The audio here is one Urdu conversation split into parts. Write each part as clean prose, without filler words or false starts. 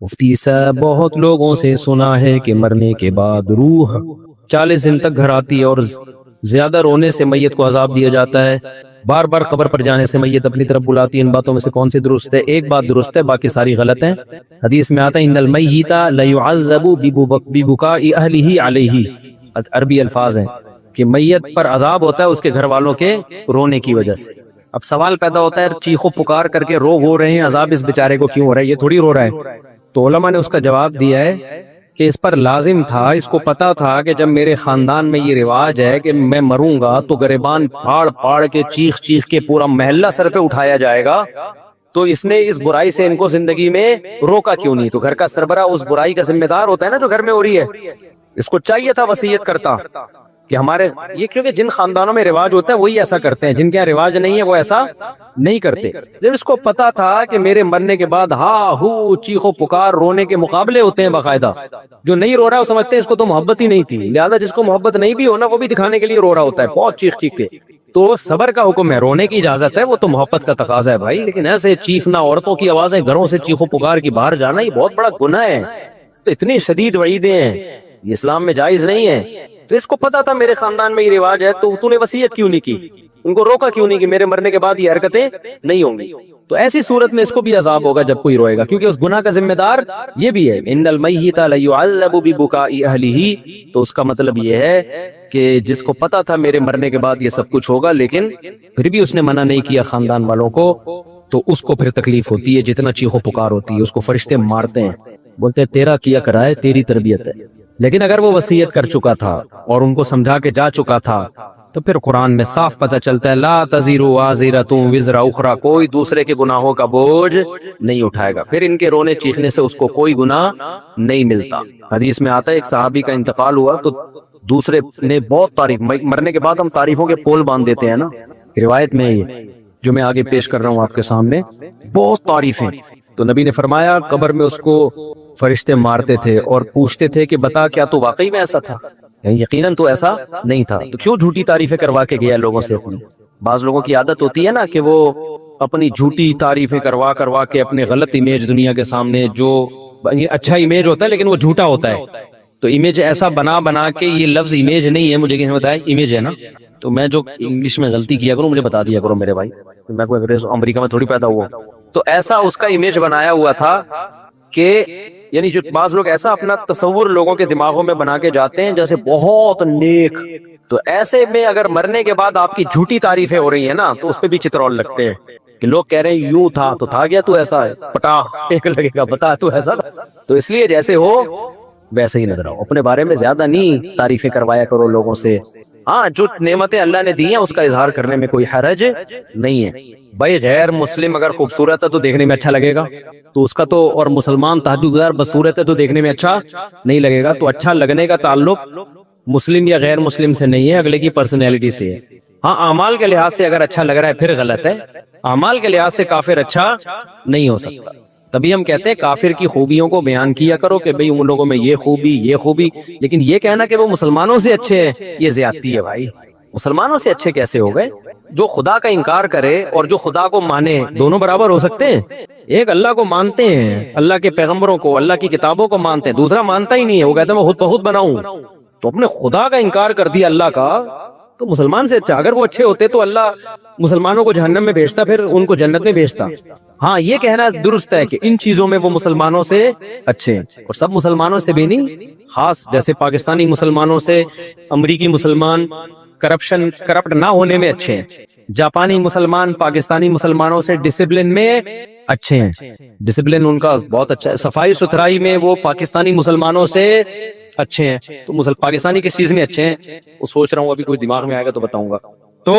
مفتی صاحب بہت لوگوں سے سنا ہے کہ مرنے کے بعد روح 40 دن تک گھر آتی ہے اور زیادہ رونے سے میت کو عذاب دیا جاتا ہے، بار بار قبر پر جانے سے میت اپنی طرف بلاتی ہے۔ ان باتوں میں سے کون سی درست ہے؟ ایک بات درست ہے، باقی ساری غلط ہیں۔ حدیث میں آتا ہے ان المیت لیعذب ببکاء اہلہ علیہ، عربی الفاظ ہیں کہ میت پر عذاب ہوتا ہے اس کے گھر والوں کے رونے کی وجہ سے۔ اب سوال پیدا ہوتا ہے چیخو پکار کر کے رو ہو رہے ہیں، عذاب اس بیچارے کو کیوں ہو رہا ہے؟ یہ تھوڑی رو رہا ہے۔ تو علماء نے اس کا جواب دیا ہے کہ اس پر لازم تھا، اس کو پتا تھا کہ جب میرے خاندان میں یہ رواج ہے کہ میں مروں گا تو گریبان پھاڑ پھاڑ کے چیخ چیخ کے پورا محلہ سر پہ اٹھایا جائے گا، تو اس نے اس برائی سے ان کو زندگی میں روکا کیوں نہیں؟ تو گھر کا سربراہ اس برائی کا ذمہ دار ہوتا ہے نا جو گھر میں ہو رہی ہے، اس کو چاہیے تھا وصیت کرتا کہ ہمارے یہ، کیونکہ جن خاندانوں میں رواج ہوتا ہے وہی ایسا کرتے ہیں، جن کے یہاں رواج نہیں ہے وہ ایسا نہیں کرتے۔ جب اس کو پتا تھا کہ میرے مرنے کے بعد ہا ہو چیخو پکار رونے کے مقابلے ہوتے ہیں باقاعدہ، جو نہیں رو رہا ہے وہ سمجھتے ہیں اس کو تو محبت ہی نہیں تھی، لہذا جس کو محبت نہیں بھی ہونا وہ بھی دکھانے کے لیے رو رہا ہوتا ہے بہت چیخ چیخ کے۔ تو صبر کا حکم ہے، رونے کی اجازت ہے، وہ تو محبت کا تقاضا ہے بھائی، لیکن ایسے چیخنا، عورتوں کی آوازیں گھروں سے چیخو پکار کی باہر جانا، یہ بہت بڑا گناہ ہے، اس پہ اتنی شدید وعیدیں ہیں، یہ اسلام میں جائز نہیں ہے۔ تو اس کو پتا تھا میرے خاندان میں یہ رواج ہے، تو نے وصیت کیوں نہیں کی؟ ان کو روکا کیوں نہیں کہ میرے مرنے کے بعد یہ حرکتیں نہیں ہوں گی؟ تو ایسی صورت میں اس کو بھی عذاب ہوگا جب کوئی روئے گا، کیونکہ اس گناہ کا ذمہ دار یہ بھی ہے۔ ان المیت لیعذب ببکاء اہلہ، تو اس کا مطلب یہ ہے کہ جس کو پتا تھا میرے مرنے کے بعد یہ سب کچھ ہوگا لیکن پھر بھی اس نے منع نہیں کیا خاندان والوں کو، تو اس کو پھر تکلیف ہوتی ہے، جتنا چیخو پکار ہوتی ہے، اس کو فرشتے مارتے ہیں، بولتے ہیں تیرا کیا کرا ہے، تیری تربیت ہے۔ لیکن اگر وہ وصیت کر چکا تھا اور ان کو سمجھا کے جا چکا تھا تو پھر قرآن میں صاف پتہ چلتا ہے لا تزر وازرۃ وزر اخری، کوئی دوسرے کے گناہوں کا بوجھ نہیں اٹھائے گا، پھر ان کے رونے چیخنے سے اس کو کوئی گناہ نہیں ملتا۔ حدیث میں آتا ہے ایک صحابی کا انتقال ہوا تو دوسرے نے بہت تعریف، مرنے کے بعد ہم تعریفوں کے پول باندھ دیتے ہیں نا، روایت میں یہ جو میں آگے پیش کر رہا ہوں آپ کے سامنے، بہت تعریفیں۔ تو نبی نے فرمایا قبر میں اس کو فرشتے مارتے تھے اور پوچھتے تھے کہ بتا کیا تو واقعی میں ایسا تھا؟ یقیناً تو ایسا نہیں تھا، تو کیوں جھوٹی تعریفیں کروا کے گیا لوگوں سے اپنی؟ بعض لوگوں کی عادت ہوتی ہے نا کہ وہ اپنی جھوٹی تعریفیں کروا کے اپنے غلط امیج دنیا کے سامنے، جو اچھا امیج ہوتا ہے لیکن وہ جھوٹا ہوتا ہے، تو امیج ایسا بنا کے، یہ لفظ امیج نہیں ہے، مجھے کسی نے بتایا امیج ہے نا، تو میں جو انگلش میں غلطی کیا کروں مجھے بتا دیا کرو میرے بھائی، میں کوئی انگریز امریکہ میں تھوڑی پیدا ہوا، تو ایسا اس کا امیج بنایا ہوا تھا کہ یعنی جو بعض لوگ ایسا اپنا تصور لوگوں کے دماغوں میں بنا کے جاتے ہیں جیسے بہت نیک، تو ایسے میں اگر مرنے کے بعد آپ کی جھوٹی تعریفیں ہو رہی ہیں نا تو اس پہ بھی چترول لگتے ہیں کہ لوگ کہہ رہے ہیں یوں تھا تو تھا گیا تو ایسا ہے، پٹا ایک لگے گا بتا تو ایسا تھا، تو اس لیے جیسے ہو ویسے ہی نظر آؤ، اپنے بارے میں زیادہ نہیں تعریفیں کروایا کرو لوگوں سے۔ ہاں جو نعمتیں اللہ نے دی ہیں اس کا اظہار کرنے میں کوئی حرج نہیں ہے بھائی، غیر مسلم اگر خوبصورت ہے تو دیکھنے میں اچھا لگے گا، تو اس کا تو، اور مسلمان تہجد گزار بدصورت ہے تو دیکھنے میں اچھا نہیں لگے گا، تو اچھا لگنے کا تعلق مسلم یا غیر مسلم سے نہیں ہے، اگلے کی پرسنالٹی سے ہے۔ ہاں اعمال کے لحاظ سے اگر اچھا لگ رہا ہے پھر غلط ہے، اعمال کے لحاظ سے کافر اچھا نہیں ہو سکتا، تبھی ہم کہتے ہیں کافر کی خوبیوں کو بیان کیا کرو کہ بھئی ان لوگوں میں یہ خوبی، لیکن یہ کہنا کہ وہ مسلمانوں سے اچھے ہیں یہ زیادتی ہے بھائی۔ مسلمانوں سے اچھے کیسے ہو گئے؟ جو خدا کا انکار کرے اور جو خدا کو مانے دونوں برابر ہو سکتے ہیں؟ ایک اللہ کو مانتے ہیں، اللہ کے پیغمبروں کو، اللہ کی کتابوں کو مانتے ہیں، دوسرا مانتا ہی نہیں ہے، وہ کہتا ہے میں خود بخود بناؤں، تو اپنے خدا کا انکار کر دیا اللہ کا، تو مسلمان سے اچھا، اگر وہ اچھے ہوتے تو اللہ مسلمانوں کو جہنم میں بھیجتا پھر ان کو جنت میں بھیجتا۔ ہاں یہ کہنا درست ہے کہ ان چیزوں میں وہ مسلمانوں سے اچھے ہیں، اور سب مسلمانوں سے بھی نہیں، خاص جیسے پاکستانی مسلمانوں سے امریکی مسلمان کرپٹ نہ ہونے میں اچھے ہیں، جاپانی مسلمان پاکستانی مسلمانوں سے ڈسپلن میں اچھے ہیں، ڈسپلن ان کا بہت اچھا ہے، صفائی ستھرائی میں وہ پاکستانی مسلمانوں سے اچھے ہیں، تو پاکستانی کس چیز میں اچھے ہیں وہ سوچ رہا ہوں، ابھی کوئی دماغ میں آئے گا تو بتاؤں گا۔ تو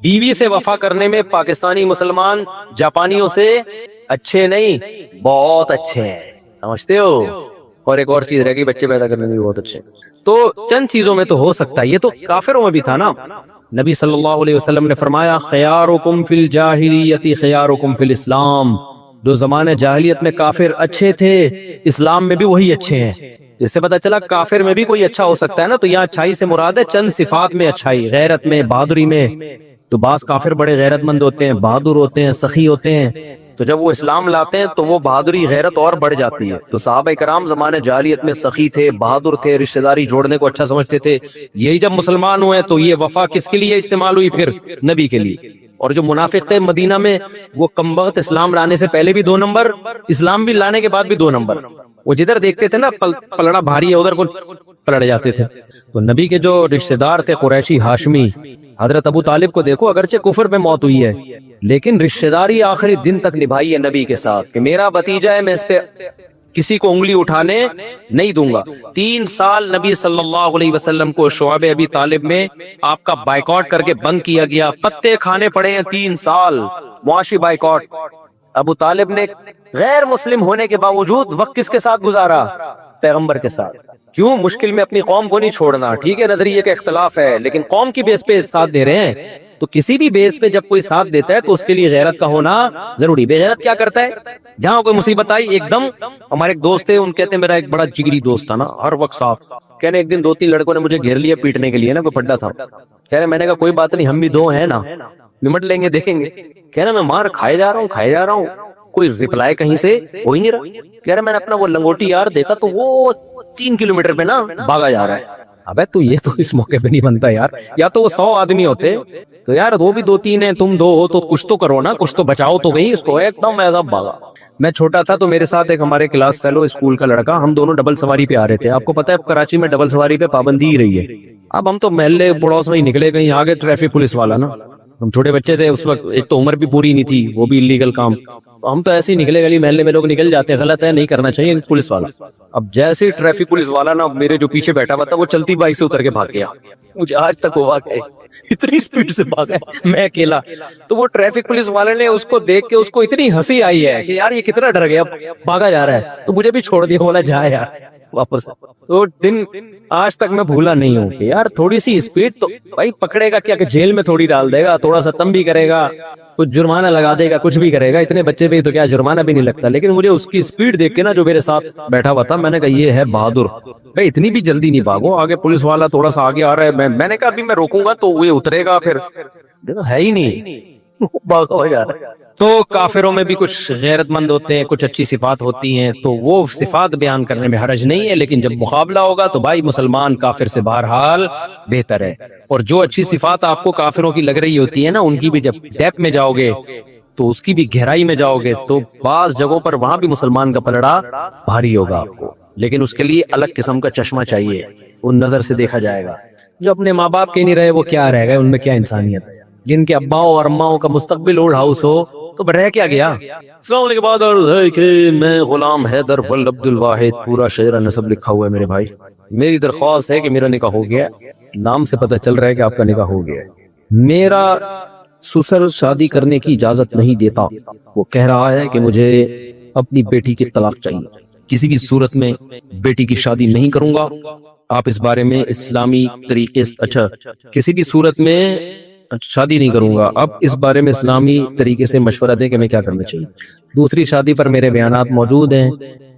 بیوی سے وفا کرنے میں پاکستانی مسلمان جاپانیوں سے اچھے نہیں، بہت اچھے ہیں، سمجھتے ہو؟ اور ایک اور چیز رہ گئی، بچے پیدا کرنے میں بھی بہت اچھے، تو چند چیزوں میں تو ہو سکتا ہے، یہ تو کافروں میں بھی تھا نا۔ نبی صلی اللہ علیہ وسلم نے فرمایا خیارکم فی الجاہلیت خیارکم فی الاسلام، جو زمانے جاہلیت میں کافر اچھے تھے اسلام میں بھی وہی اچھے ہیں۔ اس سے پتہ چلا کافر میں بھی کوئی اچھا ہو سکتا ہے نا، تو یہاں اچھائی سے مراد ہے چند صفات میں اچھائی، غیرت میں، بہادری میں، تو بعض کافر بڑے غیرت مند ہوتے ہیں، بہادر ہوتے ہیں، سخی ہوتے ہیں، تو جب وہ اسلام لاتے ہیں تو وہ بہادری غیرت اور بڑھ جاتی ہے. تو صحابہ کرام زمانے جاہلیت میں سخی تھے, بہادر تھے, رشتہ داری جوڑنے کو اچھا سمجھتے تھے. یہی جب مسلمان ہوئے تو یہ وفا کس کے لیے استعمال ہوئی؟ پھر نبی کے لیے. اور جو منافق تھے مدینہ میں, وہ کمبخت اسلام لانے سے پہلے بھی 2 نمبر, اسلام بھی لانے کے بعد بھی 2 نمبر. وہ جدھر دیکھتے تھے نا پلڑا بھاری ہے ادھر کو پلٹ جاتے تھے. تو نبی کے جو رشتہ دار تھے قریشی ہاشمی, حضرت ابو طالب کو دیکھو, اگرچہ کفر میں موت ہوئی ہے لیکن رشتہ داری آخری دن تک نبھائی ہے نبی کے ساتھ کہ میرا بھتیجا ہے, میں اس پہ کسی کو انگلی اٹھانے نہیں دوں گا. 3 سال نبی صلی اللہ علیہ وسلم کو شعب ابی طالب میں آپ کا بائیکاٹ کر کے بند کیا گیا, پتے کھانے پڑے ہیں 3 سال معاشی بائیکاٹ. ابو طالب نے غیر مسلم ہونے کے باوجود وقت کس کے ساتھ گزارا؟ پیغمبر کے ساتھ. کیوں؟ مشکل میں اپنی قوم کو نہیں چھوڑنا. ٹھیک ہے نظریے کا اختلاف ہے لیکن قوم کی بیس پہ ساتھ دے رہے ہیں. تو کسی بھی بیس پہ جب کوئی ساتھ دیتا ہے تو اس کے لیے غیرت کا ہونا ضروری. بے غیرت کیا کرتا ہے؟ جہاں کوئی مصیبت آئی ایک دم, ہمارے ایک دوست تھے, ان کہتے ہیں میرا ایک بڑا جگری دوست تھا نا, ہر وقت صاف کہنے, ایک دن 2-3 لڑکوں نے مجھے گھیر لیا پیٹنے کے لیے نا, کوئی پڈا تھا. کہہ رہے, میں نے کہا کوئی بات نہیں, ہم بھی 2 ہیں نا, نمٹ لیں گے, دیکھیں گے. کہہ رہے میں مار کھائے جا رہا ہوں, کوئی ریپلائی کہیں سے ہو ہی نہیں رہا. کہہ رہے میں نے اپنا وہ لنگوٹی یار دیکھا تو وہ 3 کلومیٹر پہ نا بھاگا جا رہا ہے. ابے تو یہ تو اس موقع پہ نہیں بنتا یار, یا تو وہ 100 آدمی ہوتے تو یار, وہ بھی 2-3 ہیں, تم 2 ہو تو کچھ تو کرو نا, کچھ تو بچاؤ تو گئی اس کو. ایک دم ایسا بھاگا. میں چھوٹا تھا تو میرے ساتھ ایک ہمارے کلاس فیلو اسکول کا لڑکا, ہم دونوں ڈبل سواری پہ آ رہے تھے. آپ کو پتا ہے کراچی میں ڈبل سواری پہ پابندی ہی رہی ہے. اب ہم تو محلے پڑوس میں ہی نکلے, کہیں آگے ٹریفک پولیس والا نا, ہم چھوٹے بچے تھے اس وقت, ایک تو عمر بھی پوری نہیں تھی, وہ بھی اللیگل کام. ہم تو ایسے ہی نکلے, گلی محلے میں لوگ نکل جاتے ہیں, غلط ہے, نہیں کرنا چاہیے پولیس والا. اب جیسے ہی ٹریفک پولیس والا نا میرے جو پیچھے بیٹھا ہوا تھا وہ چلتی بائک سے اتر کے بھاگ گیا. مجھے آج تک وہ واقع ہے, اتنی اسپیڈ سے بھاگا میں اکیلا. تو وہ ٹریفک پولیس والے نے اس کو دیکھ کے اس کو اتنی ہنسی آئی ہے کہ یار یہ کتنا ڈر گیا, بھاگا جا رہا ہے. تو مجھے بھی چھوڑ دیا, بولا جا یار واپس. تو دن آج تک میں بھولا نہیں ہوں کہ یار تھوڑی سی اسپیڈ تو بھائی پکڑے گا کیا, کہ جیل میں تھوڑی ڈال دے گا, تھوڑا سا تم بھی کرے گا, کچھ جرمانہ لگا دے گا, کچھ بھی کرے گا. اتنے بچے پہ تو کیا جرمانہ بھی نہیں لگتا. لیکن مجھے اس کی اسپیڈ دیکھ کے نا, جو میرے ساتھ بیٹھا ہوا تھا, میں نے کہا یہ ہے بہادر. بھائی اتنی بھی جلدی نہیں بھاگو, آگے پولیس والا تھوڑا سا آگے آ رہا ہے, میں نے کہا ابھی میں روکوں گا تو وہ اترے گا, پھر ہے ہی نہیں, بھاگا ہو جا رہا ہے. تو کافروں میں بھی کچھ غیرت مند ہوتے ہیں, کچھ اچھی صفات ہوتی ہیں, تو وہ صفات بیان کرنے میں حرج نہیں ہے. لیکن جب مقابلہ ہوگا تو بھائی مسلمان کافر سے بہرحال بہتر ہے. اور جو اچھی صفات آپ کو کافروں کی لگ رہی ہوتی ہے نا, ان کی بھی جب ڈیپ میں جاؤ گے تو اس کی بھی گہرائی میں جاؤ گے تو بعض جگہوں پر وہاں بھی مسلمان کا پلڑا بھاری ہوگا آپ کو. لیکن اس کے لیے الگ قسم کا چشمہ چاہیے, ان نظر سے دیکھا جائے گا. جو اپنے ماں باپ کے نہیں رہے وہ کیا رہ گئے, ان میں کیا انسانیت ہے. جن کے اباؤں اور اماؤں کا مستقبل اوڑ ہاؤس ہو تو رہ کیا گیا. السلام علیکم. بعد ہے کہ میں غلام حیدر ول عبد الواحد, پورا شہر نسب لکھا ہوا ہے میرے بھائی. میری درخواست ہے کہ میرا نکاح ہو گیا, نام سے پتہ چل رہا ہے کہ آپ کا نکاح ہو گیا ہے. میرا سسر شادی کرنے کی اجازت نہیں دیتا, وہ کہہ رہا ہے کہ مجھے اپنی بیٹی کی طلاق چاہیے, کسی بھی صورت میں بیٹی کی شادی نہیں کروں گا. آپ اس بارے میں اسلامی طریقے سے, اچھا کسی بھی صورت میں شادی نہیں کروں گا, اب اس بارے میں اسلامی طریقے سے مشورہ دیں کہ میں کیا کرنا چاہیے. دوسری شادی پر میرے بیانات موجود ہیں,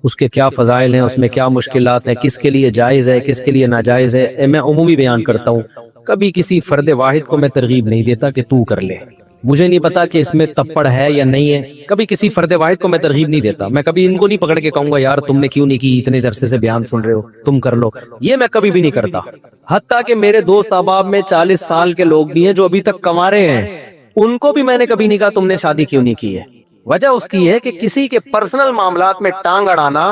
اس کے کیا فضائل ہیں, اس میں کیا مشکلات ہیں, کس کے لیے جائز ہے, کس کے لیے ناجائز ہے. میں عمومی بیان کرتا ہوں, کبھی کسی فرد واحد کو میں ترغیب نہیں دیتا کہ تو کر لے. مجھے نہیں پتا کہ اس میں تپڑ ہے یا نہیں ہے, کبھی کسی فرد واحد کو میں ترغیب نہیں دیتا. میں کبھی ان کو نہیں پکڑ کے کہوں گا یار تم نے کیوں نہیں کی, اتنے عرصے سے بیان سن رہے ہو, تم کر لو. یہ میں کبھی بھی نہیں کرتا. حتیٰ کہ میرے دوست احباب میں 40 سال کے لوگ بھی ہیں جو ابھی تک کمارے ہیں, ان کو بھی میں نے کبھی نہیں کہا تم نے شادی کیوں نہیں کی ہے. وجہ اس کی ہے کہ کسی کے پرسنل معاملات میں ٹانگ اڑانا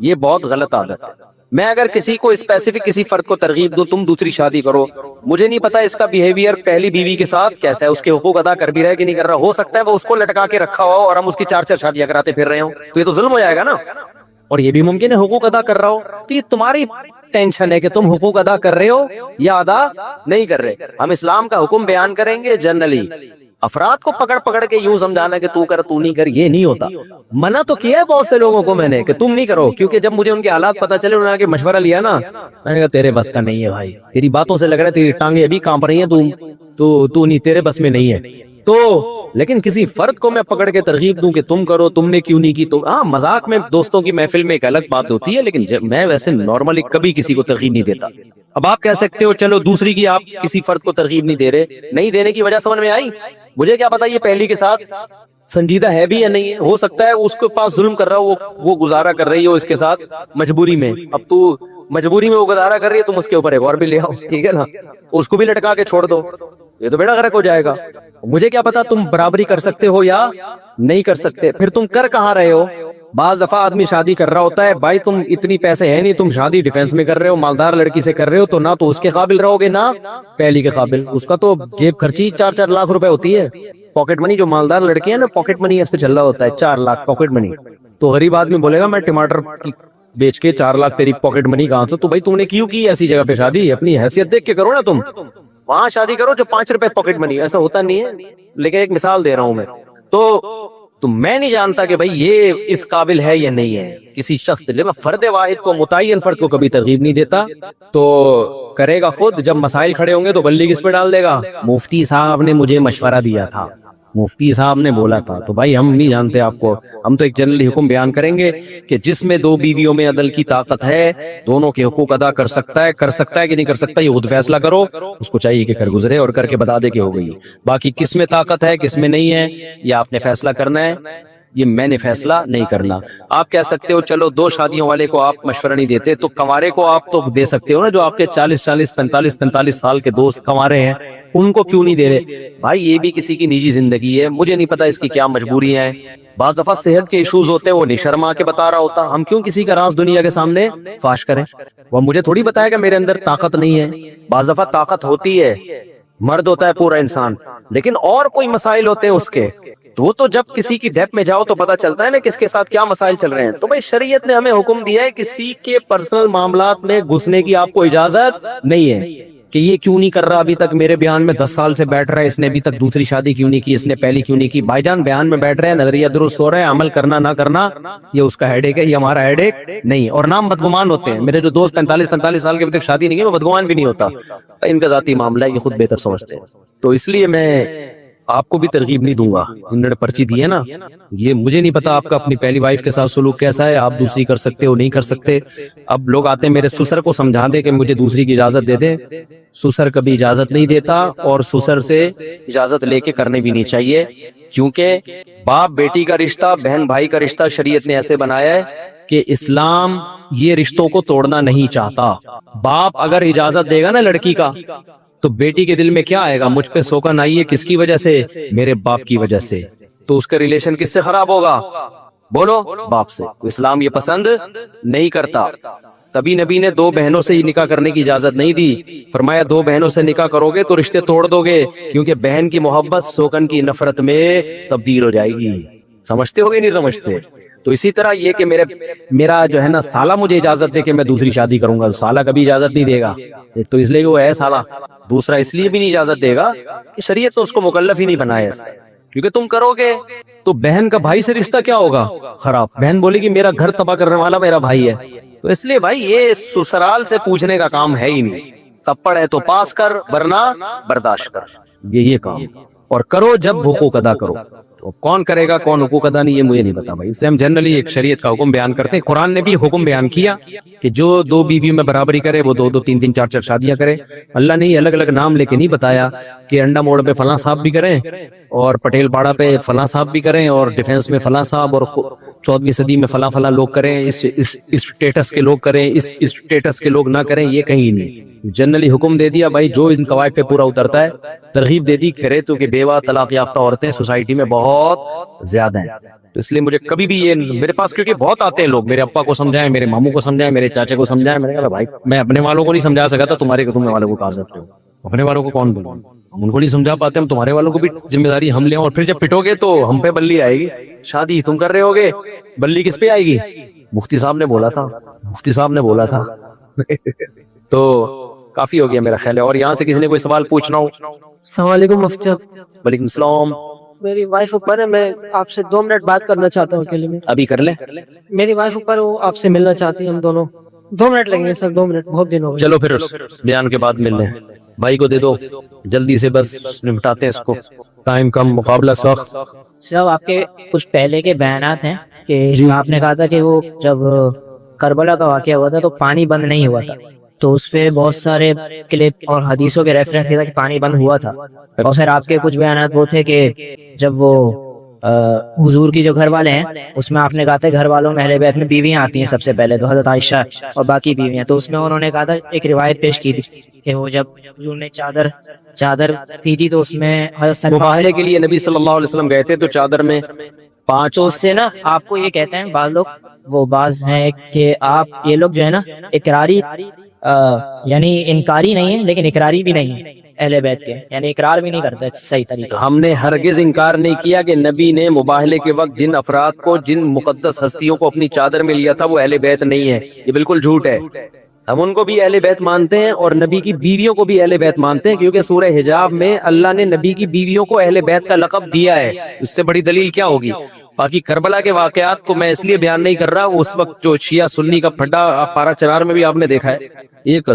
یہ بہت غلط عادت ہے. میں اگر کسی کو اسپیسیفک کسی فرد کو ترغیب دوں تم دوسری شادی کرو, مجھے نہیں پتا اس کا بیہیویئر پہلی بیوی کے ساتھ کیسا ہے, اس کے حقوق ادا کر بھی رہا ہے کہ نہیں کر رہا. ہو سکتا ہے وہ اس کو لٹکا کے رکھا ہوا اور ہم اس کی 4 شادیاں کراتے پھر رہے ہوں, تو یہ تو ظلم ہو جائے گا نا. اور یہ بھی ممکن ہے حقوق ادا کر رہا ہو, تو یہ تمہاری ٹینشن ہے کہ تم حقوق ادا کر رہے ہو یا ادا نہیں کر رہے. ہم اسلام کا حکم بیان کریں گے جنرلی, افراد کو پکڑ پکڑ کے یوں سمجھانا کہ تو کر تو نہیں کر, یہ نہیں ہوتا. منع تو کیا ہے بہت سے لوگوں کو میں نے کہ تم نہیں کرو, کیونکہ جب مجھے ان کے حالات پتہ چلے, انہوں نے مشورہ لیا نا, میں نے کہا تیرے بس کا نہیں ہے بھائی, تیری باتوں سے لگ رہا ہے تیری ٹانگیں ابھی کانپ رہی ہیں, تو نہیں, تیرے بس میں نہیں ہے. تو لیکن کسی فرد کو میں پکڑ کے ترغیب دوں کہ تم کرو, تم نے کیوں نہیں کی, تو ہاں مذاق میں دوستوں کی محفل میں ایک الگ بات ہوتی ہے, لیکن میں ویسے نارملی کبھی کسی کو ترغیب نہیں دیتا. اب آپ کہہ سکتے ہو چلو دوسری کی آپ کسی فرد کو ترغیب نہیں دے رہے, نہیں دینے کی وجہ سمجھ میں آئی. مجھے کیا پتا یہ پہلی کے ساتھ سنجیدہ ہے بھی یا نہیں ہے. ہو سکتا ہے اس کے پاس ظلم کر رہا ہو, وہ گزارا کر رہی ہو اس کے ساتھ مجبوری میں. اب تو مجبوری میں وہ گزارا کر رہی ہے, تم اس کے اوپر ایک اور بھی لے آؤ, ٹھیک ہے نا, اس کو بھی لٹکا کے چھوڑ دو, یہ تو بیڑا غرق ہو جائے گا. مجھے کیا پتا تم برابری کر سکتے ہو یا نہیں کر سکتے, پھر تم کر کہاں رہے ہو. بعض دفعہ آدمی شادی کر رہا ہوتا ہے, بھائی تم اتنی پیسے ہیں نہیں, تم شادی ڈیفینس میں کر رہے ہو, مالدار لڑکی سے کر رہے ہو, تو نہ تو اس کے قابل رہو گے نہ پہلی کے قابل. اس کا تو جیب خرچی 4-4 لاکھ روپے ہوتی ہے, پاکٹ منی. جو مالدار لڑکی ہے نا, پاکٹ منی اس پہ چل رہا ہوتا ہے 4 لاکھ پاکٹ منی. تو غریب آدمی بولے گا میں ٹماٹر بیچ کے 4 لاکھ تیری پاکٹ منی کہاں سے؟ تو بھائی تم نے کیوں کی ایسی جگہ پہ شادی؟ اپنی حیثیت دیکھ کے کرو نا, تم وہاں شادی کرو جو 5 روپے پاکٹ منی. ایسا ہوتا نہیں ہے, لیکن ایک مثال دے رہا ہوں میں. تو میں نہیں جانتا کہ بھائی یہ اس قابل ہے یا نہیں ہے. کسی شخص جب فرد واحد کو, متعین فرد کو کبھی ترغیب نہیں دیتا, تو کرے گا خود. جب مسائل کھڑے ہوں گے تو بلی کس پہ ڈال دے گا. مفتی صاحب نے مجھے مشورہ دیا تھا, مفتی صاحب نے بولا تھا. تو بھائی ہم نہیں جانتے آپ کو, ہم تو ایک جنرلی حکم بیان کریں گے کہ جس میں 2 بیویوں میں عدل کی طاقت ہے, دونوں کے حقوق ادا کر سکتا ہے کہ نہیں کر سکتا, یہ خود فیصلہ کرو. اس کو چاہیے کہ کر گزرے اور کر کے بتا دے کہ ہو گئی. باقی کس میں طاقت ہے کس میں نہیں ہے, یہ آپ نے فیصلہ کرنا ہے, یہ میں نے فیصلہ نہیں کرنا. آپ کہہ سکتے ہو چلو 2 شادیوں والے کو آپ مشورہ نہیں دیتے, تو کنوارے کو آپ تو دے سکتے ہو نا, جو آپ کے 45 سال کے دوست کنوارے ہیں, ان کو کیوں نہیں دے رہے؟ بھائی یہ بھی کسی کی نجی زندگی ہے, مجھے نہیں پتا اس کی کیا مجبوریاں ہیں. بعض دفعہ صحت کے ایشوز ہوتے ہیں, وہ نہیں شرما کے بتا رہا ہوتا. ہم کیوں کسی کا راز دنیا کے سامنے فاش کریں؟ وہ مجھے تھوڑی بتایا کہ میرے اندر طاقت نہیں ہے. بعض دفعہ طاقت ہوتی ہے, مرد ہوتا ہے پورا انسان, لیکن اور کوئی مسائل ہوتے ہیں اس کے, تو وہ تو جب کسی کی ڈیپ میں جاؤ تو پتا چلتا ہے نا کس کے ساتھ کیا مسائل چل رہے ہیں. تو بھائی شریعت نے ہمیں حکم دیا ہے کسی کے پرسنل معاملات میں گھسنے کی آپ کو اجازت نہیں ہے, کہ یہ کیوں نہیں کر رہا ابھی تک میرے بیان میں 10 سال سے بیٹھ رہا ہے, اس نے ابھی تک دوسری شادی کیوں نہیں کی, اس نے پہلی کیوں نہیں کی. بھائی جان بیان میں بیٹھ رہے ہیں, نظریہ درست ہو رہا ہے, عمل کرنا نہ کرنا یہ اس کا ہیڈ ایک ہے, یہ ہمارا ہیڈ ایک نہیں. اور نام بدگمان ہوتے ہیں. میرے جو دوست 45 سال کے ابھی تک شادی نہیں کی, میں بدگمان بھی نہیں ہوتا, ان کا ذاتی معاملہ ہے, یہ خود بہتر سمجھتے ہیں. تو اس لیے میں آپ کو بھی ترغیب نہیں دوں گا. انہوں نے پرچی دی ہے نا, یہ مجھے نہیں پتا آپ کا اپنی پہلی وائف کے ساتھ سلوک کیسا ہے, آپ دوسری کر سکتے ہو نہیں کر سکتے. اب لوگ آتے ہیں میرے سسر کو سمجھا دے کہ مجھے دوسری کی اجازت دے دے. سسر کبھی اجازت نہیں دیتا, اور سسر سے اجازت لے کے کرنے بھی نہیں چاہیے, کیونکہ باپ بیٹی کا رشتہ, بہن بھائی کا رشتہ شریعت نے ایسے بنایا ہے کہ اسلام یہ رشتوں کو توڑنا نہیں چاہتا. باپ اگر اجازت دے گا نا لڑکی کا, تو بیٹی کے دل میں کیا آئے گا, مجھ پہ سوکن آئی ہے کس کی وجہ سے, میرے باپ کی وجہ سے. تو اس کا ریلیشن کس سے خراب ہوگا؟ بولو, باپ سے. تو اسلام یہ پسند نہیں کرتا. تبھی نبی نے 2 بہنوں سے نکاح کرنے کی اجازت نہیں دی. فرمایا 2 بہنوں سے نکاح کرو گے تو رشتے توڑ دو گے, کیونکہ بہن کی محبت سوکن کی نفرت میں تبدیل ہو جائے گی. سمجھتے ہو گے نہیں سمجھتے؟ تو اسی طرح یہ کہ میرا جو ہے نا سالہ مجھے اجازت دے کہ میں دوسری شادی کروں گا, سالہ کبھی اجازت نہیں دے گا. ایک تو اس لیے کہ وہ ہے سالہ, دوسرا اس لیے بھی نہیں اجازت دے گا کہ شریعت تو اس کو مکلف ہی نہیں بنایا ایسا, کیونکہ تم کرو گے تو بہن کا بھائی سے رشتہ کیا ہوگا خراب. بہن بولے گی میرا گھر تباہ کرنے والا میرا بھائی ہے. تو اس لیے بھائی یہ سسرال سے پوچھنے کا کام ہے ہی نہیں. تپڑ ہے تو پاس کر, ورنہ برداشت کر, یہ کام. اور کرو جب حقوق ادا کرو. تو کون کرے گا کون حقوق ادا نہیں, یہ مجھے نہیں پتا بھائی. اس لیے ہم جنرلی ایک شریعت کا حکم بیان کرتے ہیں. قرآن نے بھی حکم بیان کیا کہ جو 2 بیویوں میں برابری کرے وہ 2 3 4 شادیاں کرے. اللہ نے الگ الگ نام لے کے نہیں بتایا کہ انڈا موڑ پہ فلاں صاحب بھی کریں, اور پٹیل باڑہ پہ فلاں صاحب بھی کریں, اور ڈیفینس میں فلاں صاحب, اور 14ویں صدی میں فلاں لوگ کریں, اس اسٹیٹس کے لوگ کریں, اس اسٹیٹس کے لوگ نہ کریں. یہ کہیں نہیں. جنرلی حکم دے دیا بھائی جو ان قواعد پہ پورا اترتا ہے, ترغیب دے دی کرے, تو کہ بیوہ طلاق یافتہ عورتیں سوسائٹی میں بہت زیادہ ہیں. تو اس لیے مجھے کبھی بھی یہ میرے پاس, کیونکہ بہت آتے ہیں لوگ, میرے ابا کو سمجھائیں, میرے ماموں کو سمجھائیں, میرے چاچے کو سمجھائیں. میں نے کہا بھائی میں اپنے والوں کو نہیں سمجھا سکا تھا, تمہارے والوں کو کہا سکتے ہو. اپنے والوں کو کون بولوں, ہم ان کو نہیں سمجھا پاتے, ہم تمہارے والوں کو بھی ذمہ داری ہم لیں. اور پھر جب پٹو گے تو ہم پہ بلی آئے گی. شادی تم کر رہے ہوگے, بلی کس پہ آئے گی؟ مفتی صاحب نے بولا تھا. تو کافی ہو گیا میرا خیال ہے. اور یہاں سے کسی نے کوئی سوال پوچھنا ہو؟ السلام علیکم مفتی صاحب. وعلیکم السلام. میری وائف اوپر ہے, میں آپ سے 2 منٹ بات کرنا چاہتا ہوں اکیلے میں. ابھی کر لیں. میری وائف اوپر, وہ آپ سے ملنا چاہتی ہے. ہم دونوں 2 منٹ لگیں گے سر, 2 منٹ, بہت دن ہو گئے. چلو پھر بیان کے بعد مل لیں. بھائی کو دے دو جلدی سے, بس نمٹاتے ہیں اس کو, ٹائم کم, مقابلہ سخت. صاحب آپ کے کچھ پہلے کے بیانات ہیں کہ آپ نے کہا تھا کہ وہ جب کربلا کا واقعہ ہوا تھا تو پانی بند نہیں ہوا تھا, تو اس پہ بہت سارے کلپ اور حدیثوں کے ریفرنس کیا تھا کہ پانی بند ہوا تھا. اور پھر آپ کے کچھ بیانات وہ تھے کہ جب وہ حضور کی جو گھر والے ہیں اس میں آپ نے کہا تھا گھر والوں میں اہل بیت میں بیویاں آتی ہیں سب سے پہلے تو حضرت عائشہ اور باقی بیویاں. تو اس میں انہوں نے کہا تھا ایک روایت پیش کی تھی کہ وہ جب حضور نے چادر تھی تو اس میں حضرت سلمان مباہلے کے لیے نبی صلی اللہ علیہ وسلم گئے تھے تو چادر میں 5. تو اس سے نا آپ کو یہ کہتے ہیں بعض لوگ وہ بعض ہیں کہ آپ یہ لوگ جو ہے نا اقراری یعنی انکاری نہیں ہے لیکن اقراری بھی نہیں ہے اہل بیت کے, یعنی اقرار بھی نہیں کرتے صحیح طریقے سے. ہم نے ہرگز انکار نہیں کیا کہ نبی نے مباہلے کے وقت جن افراد کو, جن مقدس ہستیوں کو اپنی چادر میں لیا تھا وہ اہل بیت نہیں ہے, یہ بالکل جھوٹ ہے. ہم ان کو بھی اہل بیت مانتے ہیں اور نبی کی بیویوں کو بھی اہل بیت مانتے ہیں, کیونکہ سورہ حجاب میں اللہ نے نبی کی بیویوں کو اہل بیت کا لقب دیا ہے. اس سے بڑی دلیل کیا ہوگی؟ باقی کربلا کے واقعات کو میں اس لیے بیان نہیں کر رہا, اس وقت جو شیعہ سنی کا پھڈا پارا چنار میں بھی آپ نے دیکھا ہے, ایک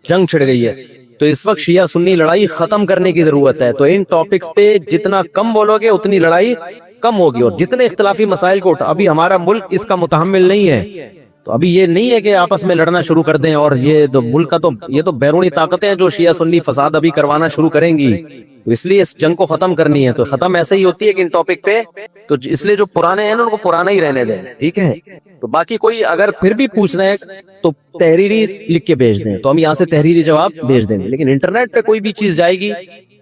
جنگ چھڑ گئی ہے. تو اس وقت شیعہ سنی لڑائی ختم کرنے کی ضرورت ہے. تو ان ٹاپکس پہ جتنا کم بولو گے اتنی لڑائی کم ہوگی, اور جتنے اختلافی مسائل کو ابھی ہمارا ملک اس کا متحمل نہیں ہے. تو ابھی یہ نہیں ہے کہ آپس میں لڑنا شروع کر دیں, اور یہ تو ملک کا تو یہ تو بیرونی طاقتیں ہیں جو شیعہ سنی فساد ابھی کروانا شروع کریں گی. تو اس لیے اس جنگ کو ختم کرنی ہے. تو ختم ایسے ہی ہوتی ہے کہ ان ٹاپک پہ تو اس لیے جو پرانے ہیں نا ان کو پرانا ہی رہنے دیں, ٹھیک ہے. تو باقی کوئی اگر پھر بھی پوچھ رہے ہیں تو تحریری لکھ کے بھیج دیں, تو ہم یہاں سے تحریری جواب بھیج دیں گے. لیکن انٹرنیٹ پہ کوئی بھی چیز جائے گی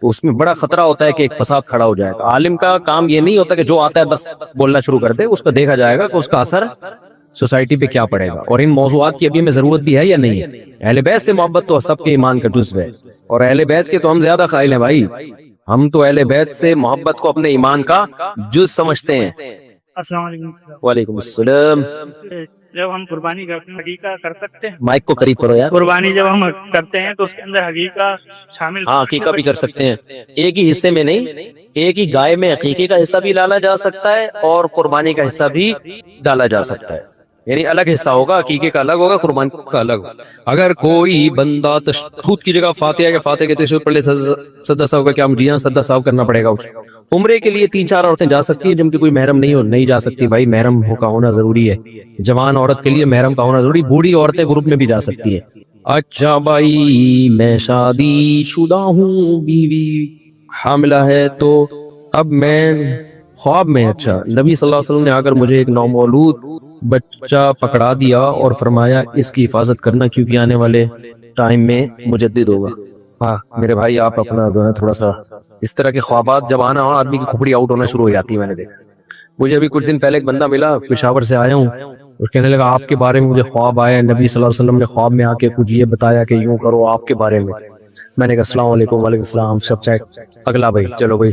تو اس میں بڑا خطرہ ہوتا ہے کہ ایک فساد کھڑا ہو جائے گا. عالم کا کام یہ نہیں ہوتا کہ جو آتا ہے بس بولنا شروع کر دے, اس پہ دیکھا جائے گا کہ اس کا اثر سوسائٹی پہ کیا پڑے گا, اور ان موضوعات کی ابھی ہمیں ضرورت بھی ہے یا نہیں ہے. اہل بیت سے محبت تو سب کے ایمان کا جزو ہے, اور اہل بیت کے تو ہم زیادہ قائل ہیں بھائی. ہم تو اہل بیت سے محبت کو اپنے ایمان کا جز سمجھتے ہیں. السلام علیکم. وعلیکم السلام. جب ہم قربانی کرتے ہیں حقیقہ کر سکتے ہیں؟ مائک کو قریب کرو یار. قربانی جب ہم کرتے ہیں تو اس کے اندر حقیقہ شامل, ہاں عقیقہ بھی کر سکتے ہیں, ایک ہی حصے میں نہیں, ایک ہی گائے میں عقیقے کا حصہ بھی ڈالا جا سکتا ہے اور قربانی کا حصہ بھی ڈالا جا سکتا ہے. یعنی الگ حصہ ہوگا, عقیقے کا الگ ہوگا, قربانی کا الگ ہوگا. اگر کوئی بندہ تشہد کی جگہ فاتحہ کے فاتحہ کے تشہد پڑھ لے سدا صاحب کا کیا جی ہاں سدا صاحب کرنا پڑے گا اسے. عمرے کے لیے 3-4 عورتیں جا سکتی ہیں جن کی کوئی محرم نہیں ہو, نہیں جا سکتی بھائی, محرم کا ہونا ضروری ہے. جوان عورت کے لیے محرم کا ہونا ضروری, بوڑھی عورتیں گروپ میں بھی جا سکتی ہیں. اچھا بھائی میں شادی شدہ ہوں, بیوی حاملہ ہے, تو اب میں خواب میں, اچھا نبی صلی اللہ علیہ وسلم نے آ کر مجھے ایک نومولود بچہ پکڑا دیا اور فرمایا اس کی حفاظت کرنا کیونکہ آنے والے ٹائم میں مجدد ہوگا. ہاں میرے بھائی آپ اپنا جو ہے تھوڑا سا اس طرح کے خوابات جب آنا ہو آدمی کی کھوپڑی آؤٹ ہونا شروع ہو جاتی ہے. میں نے دیکھا, مجھے ابھی کچھ دن پہلے ایک بندہ ملا, پشاور سے آیا ہوں, اور کہنے لگا آپ کے بارے میں مجھے خواب آیا, نبی صلی اللہ علیہ وسلم نے خواب میں آ کے کچھ یہ بتایا کہ یوں کرو آپ کے بارے میں. میں نے کہا السلام علیکم. وعلیکم السلام. سب چیک اگلا بھائی چلو بھائی.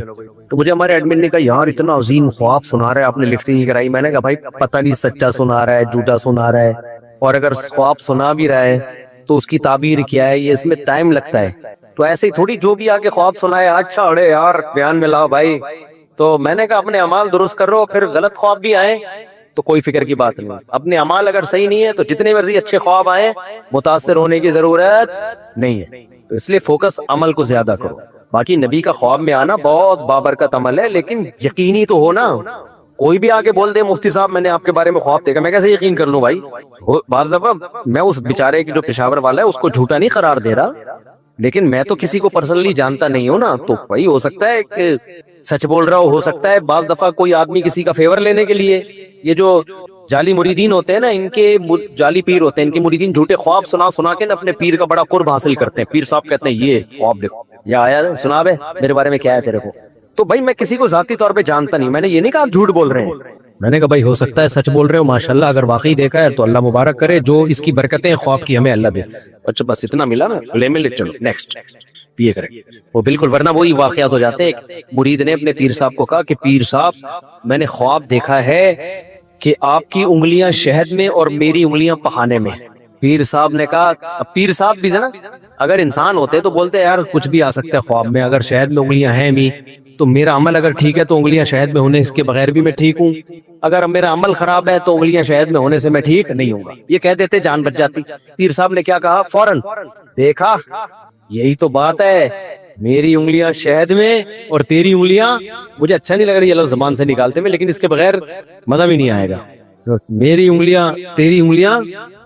تو مجھے ہمارے ایڈمن نے کہا یار اتنا عظیم خواب سنا رہا ہے, آپ نے لفٹ نہیں کرائی. میں نے کہا بھائی پتہ نہیں سچا سنا رہا ہے جھوٹا سنا رہا ہے, اور اگر خواب سنا بھی رہا ہے تو اس کی تعبیر کیا ہے, یہ اس میں ٹائم لگتا ہے. تو ایسے ہی تھوڑی جو بھی آ کے خواب سنائے اچھا اڑے یار بیان میں لاؤ بھائی. تو میں نے کہا اپنے اعمال درست کر رہو, پھر غلط خواب بھی آئے تو کوئی فکر کی بات نہیں. اپنے اعمال اگر صحیح نہیں ہے تو جتنے مرضی اچھے خواب آئے متاثر ہونے کی ضرورت نہیں ہے. تو اس لیے فوکس عمل کو زیادہ کرو. باقی نبی کا خواب میں آنا بہت بابرکت عمل ہے, لیکن یقینی تو ہو نا. کوئی بھی آگے بول دے مفتی صاحب میں نے آپ کے بارے میں خواب دیکھا, میں کیسے یقین کر لوں بھائی. بعض دفعہ میں اس بیچارے کی جو پشاور والا ہے اس کو جھوٹا نہیں قرار دے رہا, لیکن میں تو کسی کو پرسنلی جانتا نہیں ہوں نا, تو بھائی ہو سکتا ہے کہ سچ بول رہا ہو سکتا ہے بعض دفعہ کوئی آدمی کسی کا فیور لینے کے لیے, یہ جو جعلی مریدین ہوتے ہیں نا, ان کے جعلی پیر ہوتے ہیں, ان کے مریدین جھوٹے خواب سنا کے نا اپنے پیر کا بڑا قرب حاصل کرتے ہیں. پیر صاحب کہتے ہیں یہ خواب دیکھو یہ آیا سنا بے میرے بارے میں کیا ہے تیرے کو. تو بھائی میں کسی کو ذاتی طور پہ جانتا نہیں, میں نے یہ نہیں کہا آپ جھوٹ بول رہے ہیں, میں نے کہا بھائی ہو سکتا ہے سچ بول رہے ہو ماشاءاللہ, اگر واقعی دیکھا ہے تو اللہ مبارک کرے, جو اس کی برکتیں خواب کی ہمیں اللہ دے. اچھا بس اتنا ملا نا, لے میں لے چلو نیکسٹ یہ کریں وہ بالکل, ورنہ وہی واقعات ہو جاتے ہیں. ایک مرید نے اپنے پیر صاحب کو کہا کہ پیر صاحب میں نے خواب دیکھا ہے کہ آپ کی انگلیاں شہد میں اور میری انگلیاں پخانے میں. پیر صاحب نے کہا, پیر صاحب بھی نا اگر انسان ہوتے تو بولتے یار کچھ بھی آ سکتا ہے خواب میں, اگر شہد میں انگلیاں ہیں بھی تو میرا عمل اگر ٹھیک ہے تو انگلیاں شہد میں ہونے اس کے بغیر بھی میں ٹھیک ہوں, اگر میرا عمل خراب ہے تو انگلیاں شہد میں ہونے سے میں ٹھیک نہیں ہوں گا. یہ کہہ دیتے جان بچ جاتی. پیر صاحب نے کیا کہا فوراً, دیکھا یہی تو بات ہے, میری انگلیاں شہد میں اور تیری انگلیاں, مجھے اچھا نہیں لگ رہی اللہ زبان سے نکالتے میں, لیکن اس کے بغیر مزہ بھی نہیں آئے گا. میری انگلیاں تیری انگلیاں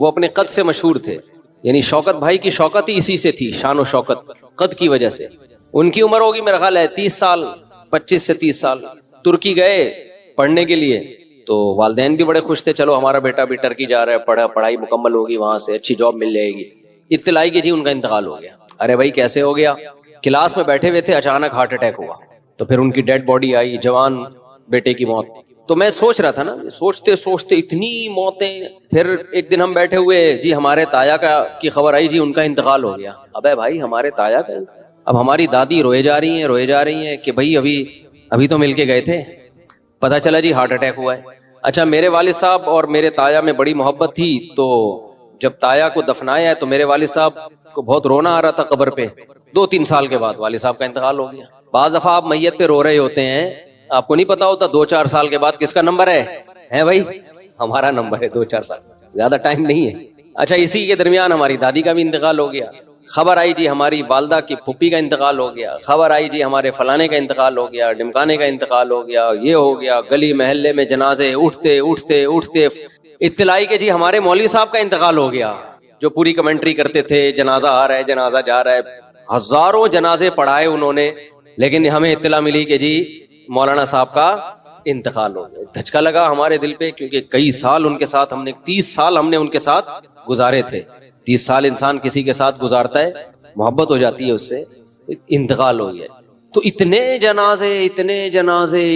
وہ اپنے قد سے مشہور تھے، یعنی شوکت بھائی کی شوکت ہی اسی سے تھی، شان و شوکت قد کی وجہ سے. ان کی عمر ہوگی میرا خیال ہے 30 سال، 25 سے 30 سال. ترکی گئے پڑھنے کے لیے تو والدین بھی بڑے خوش تھے، چلو ہمارا بیٹا بھی ٹرکی جا رہا ہے، پڑھائی مکمل ہوگی، وہاں سے اچھی جاب مل جائے گی. اطلاع آئی کہ جی ان کا انتقال ہو گیا. ارے بھائی کیسے ہو گیا؟ کلاس میں بیٹھے ہوئے تھے، اچانک ہارٹ اٹیک ہوا. تو پھر ان کی ڈیڈ باڈی آئی، جوان بیٹے کی موت. تو میں سوچ رہا تھا نا، سوچتے سوچتے اتنی موتیں. پھر ایک دن ہم بیٹھے ہوئے، جی ہمارے تایا کی خبر آئی، جی ان کا انتقال ہو گیا. ابے بھائی ہمارے تایا کا انتقال؟ اب ہماری دادی روئے جا رہی ہیں کہ بھائی ابھی تو مل کے گئے تھے، پتہ چلا جی ہارٹ اٹیک ہوا ہے. اچھا میرے والد صاحب اور میرے تایا میں بڑی محبت تھی، تو جب تایا کو دفنایا ہے تو میرے والد صاحب کو بہت رونا آ رہا تھا قبر پہ. 2-3 سال کے بعد والد صاحب کا انتقال ہو گیا. بعض دفعہ آپ میت پہ رو رہے ہوتے ہیں، آپ کو نہیں پتا ہوتا 2-4 سال کے بعد کس کا نمبر ہے بھائی ہمارا نمبر ہے. 2-4 سال زیادہ ٹائم نہیں ہے. اچھا اسی کے درمیان ہماری دادی کا بھی انتقال ہو گیا. خبر آئی جی ہماری والدہ کی پھوپھی کا انتقال ہو گیا. خبر آئی جی ہمارے فلانے کا انتقال ہو گیا، ڈمکانے کا انتقال ہو گیا، یہ ہو گیا. گلی محلے میں جنازے اٹھتے اٹھتے اٹھتے اطلاع کہ جی ہمارے مولوی صاحب کا انتقال ہو گیا، جو پوری کمنٹری کرتے تھے، جنازہ آ رہا ہے جنازہ جا رہا ہے. ہزاروں جنازے پڑھائے انہوں نے، لیکن ہمیں اطلاع ملی کہ جی مولانا صاحب کا انتقال ہو گیا. دھچکا لگا ہمارے دل پہ، کیونکہ کئی سال ان کے ساتھ 30 سال ہم نے ان کے ساتھ گزارے تھے. 30 سال انسان کسی کے ساتھ گزارتا ہے، محبت ہو جاتی ہے اس سے. انتقال ہو گیا تو اتنے جنازے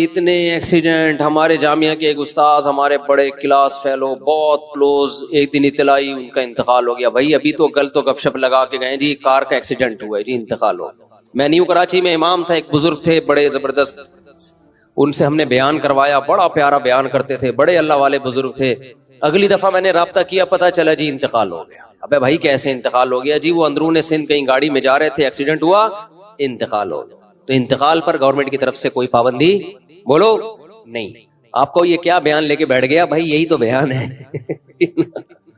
اتنے ایکسیڈنٹ. ہمارے جامعہ کے ایک استاذ، ہمارے بڑے کلاس فیلو، بہت کلوز، ایک دن اطلاع آئی ان کا انتقال ہو گیا. بھائی ابھی تو گل تو گپ شپ لگا کے گئے، جی کار کا ایکسیڈنٹ ہوا ہے، جی انتقال ہو گیا. میں نیو کراچی میں امام تھا، ایک بزرگ تھے بڑے زبردست، ان سے ہم نے بیان کروایا، بڑا پیارا بیان کرتے تھے، بڑے اللہ والے بزرگ تھے. اگلی دفعہ میں نے رابطہ کیا، پتا چلا جی انتقال ہو گیا. ابے بھائی کیسے انتقال ہو گیا؟ جی وہ اندرون سندھ کہیں گاڑی میں جا رہے تھے، ایکسیڈنٹ ہوا، انتقال ہو گیا. تو انتقال پر گورنمنٹ کی طرف سے کوئی پابندی بولو نہیں. آپ کو یہ کیا بیان لے کے بیٹھ گیا؟ بھائی یہی تو بیان ہے.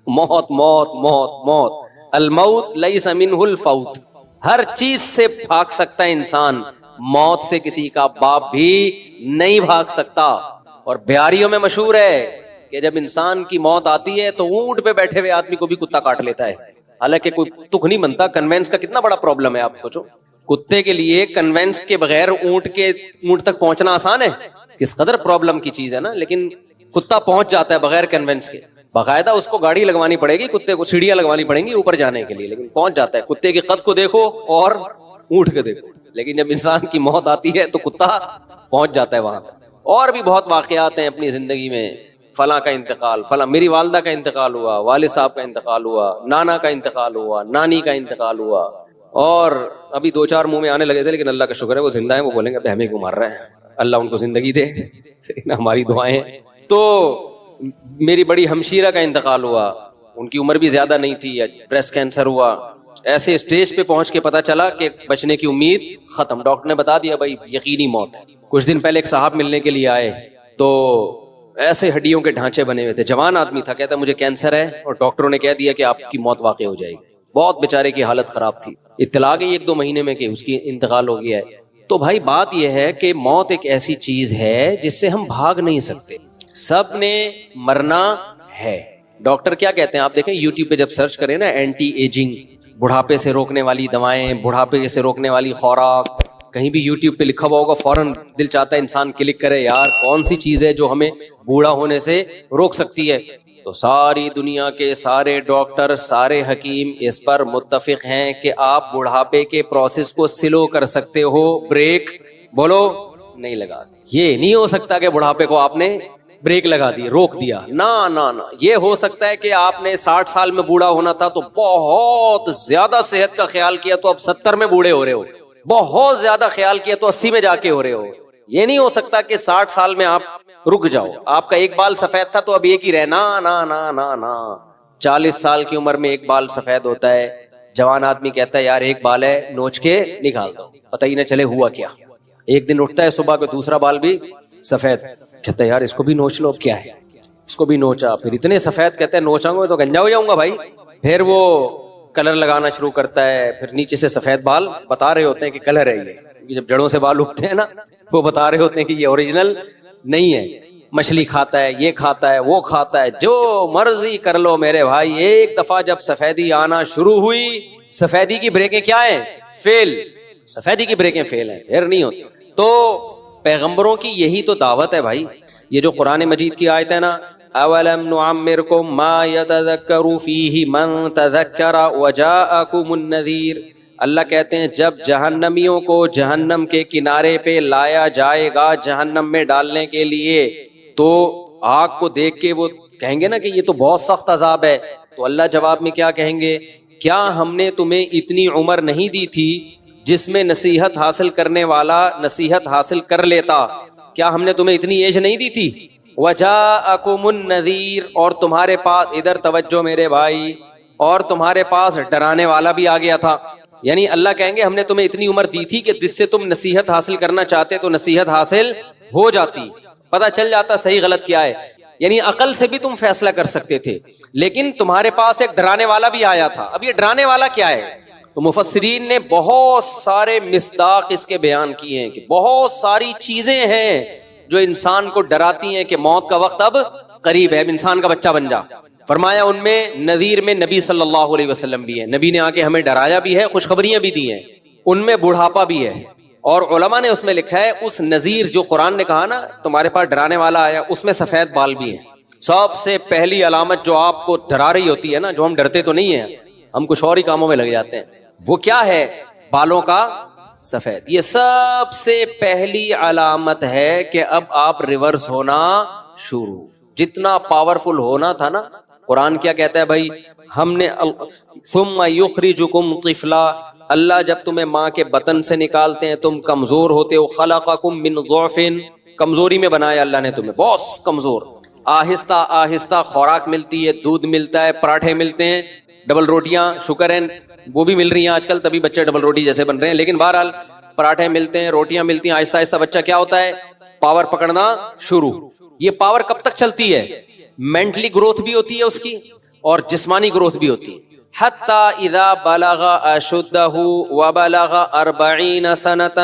موت موت موت موت، الموت لیس منہ الفوت. ہر چیز سے بھاگ سکتا ہے انسان، موت سے کسی کا باپ بھی نہیں بھاگ سکتا. اور بہاریوں میں مشہور ہے کہ جب انسان کی موت آتی ہے تو اونٹ پہ بیٹھے ہوئے آدمی کو بھی کتا کاٹ لیتا ہے. حالانکہ کوئی تک نہیں بنتا. کنوینس کا کتنا بڑا پرابلم ہے، آپ سوچو. کتے کے لیے کنوینس کے بغیر اونٹ تک پہنچنا آسان ہے، کس قدر پرابلم کی چیز ہے نا. لیکن کتا پہنچ جاتا ہے بغیر کنوینس کے. باقاعدہ اس کو گاڑی لگوانی پڑے گی، کتے کو سیڑھیاں لگوانی پڑیں گی اوپر جانے کے لیے، لیکن پہنچ جاتا ہے. کتے کے قد کو دیکھو اور اونٹ کو دیکھو. لیکن جب انسان کی موت آتی ہے تو کتا پہنچ جاتا ہے وہاں. اور بھی بہت واقعات ہیں اپنی زندگی میں. فلاں کا انتقال، فلاں میری والدہ کا انتقال ہوا، والد صاحب کا انتقال ہوا، نانا کا انتقال ہوا، نانی کا انتقال ہوا. اور ابھی 2-4 منہ میں آنے لگے تھے، لیکن اللہ کا شکر ہے وہ زندہ ہیں. وہ بولیں گے ہمیں کیوں مار رہا ہے، اللہ ان کو زندگی دے. ہماری دعائیں. تو میری بڑی ہمشیرہ کا انتقال ہوا، ان کی عمر بھی زیادہ نہیں تھی، بریسٹ کینسر ہوا. ایسے اسٹیج پہ پہنچ کے پتا چلا کہ بچنے کی امید ختم. ڈاکٹر نے بتا دیا بھائی یقینی موت ہے. کچھ دن پہلے ایک صاحب ملنے کے لیے آئے تو ایسے ہڈیوں کے ڈھانچے بنے ہوئے تھے، جوان آدمی تھا. کہتا مجھے کینسر ہے اور ڈاکٹروں نے کہہ دیا کہ آپ کی موت واقع ہو جائے گی. بہت بیچارے کی حالت خراب تھی. اطلاع گئی 1-2 مہینے میں کہ اس کی انتقال ہو گیا ہے. تو بھائی بات یہ ہے کہ موت ایک ایسی چیز ہے جس سے ہم بھاگ نہیں سکتے. سب نے مرنا ہے. ڈاکٹر کیا کہتے ہیں آپ دیکھیں یوٹیوب پہ جب سرچ کریں نا، اینٹی ایجنگ، بڑھاپے سے روکنے والی دوائیں، بڑھاپے سے روکنے والی خوراک، کہیں بھی یوٹیوب پہ لکھا ہوا ہوگا، فوراً دل چاہتا ہے انسان کلک کرے یار کون سی چیز ہے جو ہمیں بوڑھا ہونے سے روک سکتی ہے. تو ساری دنیا کے سارے ڈاکٹر، سارے حکیم اس پر متفق ہیں کہ آپ بڑھاپے کے پروسیس کو سلو کر سکتے ہو، بریک بولو نہیں لگا. یہ نہیں ہو سکتا کہ بڑھاپے کو آپ نے بریک لگا دی، روک دیا. نہ یہ ہو سکتا ہے کہ آپ نے 60 سال میں بوڑھا ہونا تھا تو بہت زیادہ صحت کا خیال کیا تو اب 70 میں بوڑھے ہو رہے ہو، بہت زیادہ خیال کیا تو 80 میں جا کے ہو رہے ہو. یہ نہیں ہو سکتا کہ 60 سال میں آپ رک جاؤ. آپ کا ایک بال سفید تھا تو اب ایک ہی رہنا، نا 40 سال کی عمر میں ایک بال سفید ہوتا ہے. جوان آدمی کہتا ہے یار ایک بال ہے نوچ کے نکال دو، پتہ ہی نہ چلے ہوا کیا. ایک دن اٹھتا ہے صبح کو دوسرا بال بھی سفید، کہتا ہے یار اس کو بھی نوچ لو، اب کیا ہے. اس کو بھی نوچا، پھر اتنے سفید کہتے ہیں نوچاؤں گا تو گنجا ہو جاؤں گا بھائی. پھر وہ کلر لگانا شروع کرتا ہے، پھر نیچے سے سفید بال بتا رہے ہوتے ہیں کہ کلر ہے یہ. جب جڑوں سے بال اگتے ہیں نا وہ بتا رہے ہوتے ہیں کہ یہ اوریجنل نہیں ہے. مچھلی کھاتا ہے، یہ کھاتا ہے، وہ کھاتا ہے، جو مرضی کر لو میرے بھائی. ایک دفعہ جب سفیدی آنا شروع ہوئی، سفیدی کی بریکیں کیا ہیں؟ فیل. سفیدی کی بریکیں فیل ہیں، پھر نہیں ہوتی. تو پیغمبروں کی یہی تو دعوت ہے بھائی. یہ جو قرآن مجید کی آیت ہے نا، اولم نعمرکم ما یتذکر فیہ من تذکر وجاءکم النذیر، اللہ کہتے ہیں جب جہنمیوں کو جہنم کے کنارے پہ لایا جائے گا جہنم میں ڈالنے کے لیے، تو آگ کو دیکھ کے وہ کہیں گے نا کہ یہ تو بہت سخت عذاب ہے. تو اللہ جواب میں کیا کہیں گے؟ کیا ہم نے تمہیں اتنی عمر نہیں دی تھی جس میں نصیحت حاصل کرنے والا نصیحت حاصل کر لیتا؟ کیا ہم نے تمہیں اتنی ایج نہیں دی تھی؟ وجاءکم النذیر، اور تمہارے پاس، ادھر توجہ میرے بھائی، اور تمہارے پاس ڈرانے والا بھی آ گیا تھا. یعنی اللہ کہیں گے ہم نے تمہیں اتنی عمر دی تھی کہ جس سے تم نصیحت حاصل کرنا چاہتے تو نصیحت حاصل ہو جاتی، پتہ چل جاتا صحیح غلط کیا ہے. یعنی عقل سے بھی تم فیصلہ کر سکتے تھے، لیکن تمہارے پاس ایک ڈرانے والا بھی آیا تھا. اب یہ ڈرانے والا کیا ہے؟ تو مفسرین نے بہت سارے مصداق اس کے بیان کیے ہیں کہ بہت ساری چیزیں ہیں جو انسان کو ڈراتی ہیں کہ موت کا وقت اب قریب ہے، اب انسان کا بچہ بن جا. فرمایا ان میں نذیر میں نبی صلی اللہ علیہ وسلم بھی ہے، نبی نے آ کے ہمیں ڈرایا بھی ہے، خوشخبریاں بھی دی ہیں. ان میں بڑھاپا بھی ہے، اور علماء نے اس میں لکھا ہے اس نذیر جو قرآن نے کہا نا تمہارے پاس ڈرانے والا آیا، اس میں سفید بال بھی ہیں. سب سے پہلی علامت جو آپ کو ڈرا رہی ہوتی ہے نا، جو ہم ڈرتے تو نہیں ہیں، ہم کچھ اور ہی کاموں میں لگ جاتے ہیں، وہ کیا ہے؟ بالوں کا سفید. یہ سب سے پہلی علامت ہے کہ اب آپ ریورس ہونا شروع. جتنا پاورفل ہونا تھا نا، قرآن کیا کہتا ہے بھائی؟ ہم نے ثم یخرجکم طفلا، اللہ جب تمہیں ماں کے بطن سے نکالتے ہیں تم کمزور ہوتے ہو. خلقکم من ضعف، کمزوری میں بنایا اللہ نے تمہیں، بہت کمزور. آہستہ آہستہ خوراک ملتی ہے، دودھ ملتا ہے، پراٹھے ملتے ہیں، ڈبل روٹیاں، شکر ہے وہ بھی مل رہی ہیں آج کل، تبھی بچے ڈبل روٹی جیسے بن رہے ہیں. لیکن بہرحال پراٹھے ملتے ہیں، روٹیاں ملتی ہیں، آہستہ آہستہ بچہ کیا ہوتا ہے؟ پاور پکڑنا شروع. یہ پاور کب تک چلتی ہے؟ مینٹلی گروتھ بھی ہوتی ہے اس کی، اور جسمانی گروتھ بھی ہوتی ہے. حتی اذا بلغ اشدہ وبلغ 40 سنۃ،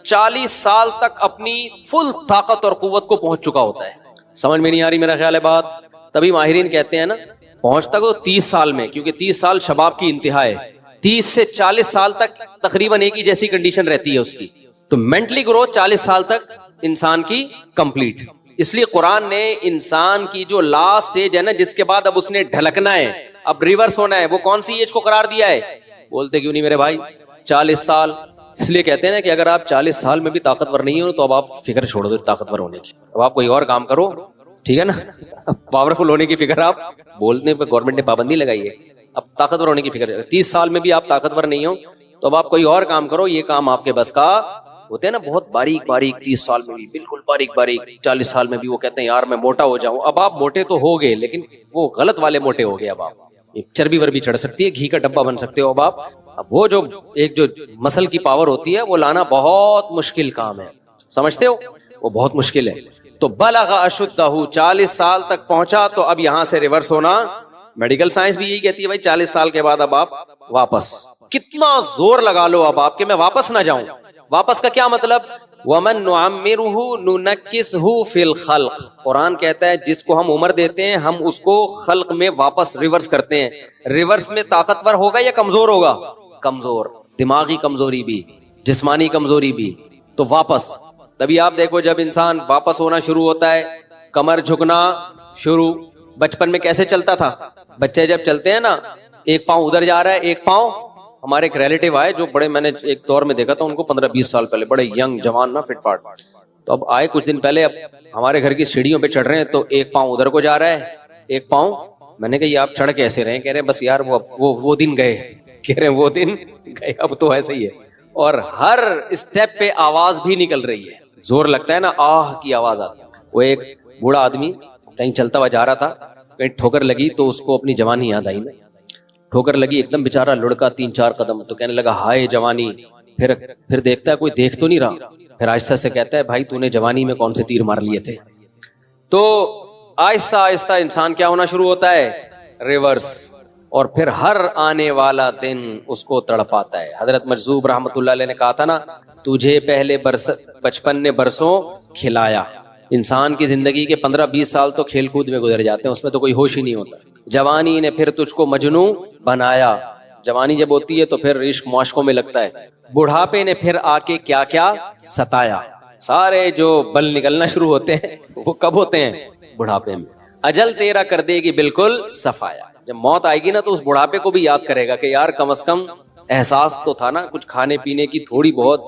40 سال تک اپنی فل طاقت اور قوت کو پہنچ چکا ہوتا ہے. سمجھ میں نہیں آ رہی میرا خیال ہے بات؟ تبھی ماہرین کہتے ہیں نا پہنچتا تو 30 سال میں، کیونکہ 30 سال شباب کی انتہا ہے. 30 سے 40 سال تک تقریباً ایک ہی جیسی کنڈیشن رہتی ہے اس کی. تو مینٹلی گروتھ 40 سال تک انسان کی کمپلیٹ. اس لیے قرآن نے انسان کی جو لاسٹ ایج ہے نا، جس کے بعد اب اس نے ڈھلکنا ہے، اب ریورس ہونا ہے، وہ کون سی ایج کو قرار دیا ہے؟ بولتے کیوں نہیں میرے بھائی؟ 40 سال. اس لیے کہتے ہیں نا کہ اگر آپ 40 سال میں بھی طاقتور نہیں ہو تو اب آپ فکر چھوڑ دو طاقتور ہونے کی، اب آپ کوئی اور کام کرو، ٹھیک ہے نا؟ پاورفل ہونے کی فکر آپ بولنے پہ گورنمنٹ نے پابندی لگائی ہے، اب طاقتور ہونے کی فکر. 30 سال میں بھی آپ طاقتور نہیں ہو تو اب آپ کوئی اور کام کرو، یہ کام آپ کے بس کا ہوتے ہیں نا، بہت باریک باریک. 30 سال میں بھی بالکل باریک باریک، 40 سال میں بھی وہ کہتے ہیں یار میں موٹا ہو جاؤں. اب آپ موٹے تو ہو گئے لیکن وہ غلط والے موٹے ہو گئے. اب آپ چربی وربی چڑھ سکتی ہے، گھی کا ڈبہ بن سکتے ہو اب آپ. اب وہ جو ایک جو مسل کی پاور ہوتی ہے وہ لانا بہت مشکل کام ہے، سمجھتے ہو؟ وہ بہت مشکل ہے. تو بلغ اشدہ، 40 سال تک پہنچا تو اب یہاں سے ریورس ہونا. میڈیکل سائنس بھی یہی کہتی ہے بھائی 40 سال کے بعد اب آپ واپس، کتنا زور لگا لو اب آپ کہ میں واپس نہ جاؤں. واپس کا کیا مطلب؟ وَمَن نُعَمِّرُهُ نُنَكِّسْهُ فِي الْخَلْقِ، قرآن کہتا ہے جس کو ہم عمر دیتے ہیں ہم اس کو خلق میں واپس ریورس کرتے ہیں. ریورس میں طاقتور ہوگا یا کمزور ہوگا؟ کمزور، دماغی کمزوری بھی، جسمانی کمزوری بھی. تو واپس تبھی آپ دیکھو جب انسان واپس ہونا شروع ہوتا ہے، کمر جھکنا شروع. بچپن میں کیسے چلتا تھا؟ بچے جب چلتے ہیں نا، ایک پاؤں ادھر جا رہا ہے ایک پاؤں. ہمارے ایک ریلیٹیو آئے جو بڑے، میں نے ایک دور میں دیکھا تھا ان کو 15-20 سال پہلے، بڑے ینگ جوان نا، فٹ فاٹ. تو اب آئے کچھ دن پہلے، اب ہمارے گھر کی سیڑھیوں پہ چڑھ رہے ہیں تو ایک پاؤں ادھر کو جا رہا ہے ایک پاؤں. میں نے کہا یہ آپ چڑھ کیسے رہے ہیں؟ کہہ رہے ہیں بس یار وہ دن گئے. کہہ رہے ہیں وہ دن گئے، اب تو ایسا ہی ہے. اور ہر اسٹیپ پہ آواز بھی نکل رہی ہے، زور لگتا ہے نا آہ کی آواز آتی ہے. وہ ایک بوڑھا آدمی کہیں چلتا ہوا جا رہا تھا، کہیں ٹھوکر لگی تو اس کو اپنی جوانی یاد آئی نا. ٹھوکر لگی ایک دم بےچارا لڑکا 3-4 قدم، تو کہنے لگا ہائے جوانی. پھر دیکھتا ہے کوئی دیکھ تو نہیں رہا، پھر آہستہ سے کہتا ہے بھائی تو نے جوانی میں کون سے تیر مار لیے تھے. تو آہستہ آہستہ انسان کیا ہونا شروع ہوتا ہے؟ ریورس. اور پھر ہر آنے والا دن اس کو تڑپاتا ہے. حضرت مجذوب رحمت اللہ علیہ نے کہا تھا نا تجھے پہلے بچپن نے برسوں کھلایا، انسان کی زندگی کے 15-20 سال تو کھیل کود میں گزر جاتے ہیں، اس میں تو کوئی ہوش ہی نہیں ہوتا. جوانی نے پھر تجھ کو مجنوں بنایا، جوانی جب ہوتی ہے تو پھر عشق معاشقوں میں لگتا ہے. بڑھاپے نے پھر آ کے کیا کیا ستایا. سارے جو بل نکلنا شروع ہوتے ہیں وہ کب ہوتے ہیں؟ بڑھاپے میں. اجل تیرا کر دے گی بالکل صفایا. جب موت آئے گی نا تو اس بڑھاپے کو بھی یاد کرے گا کہ یار کم از کم احساس تو تھا نا، کچھ کھانے پینے کی تھوڑی بہت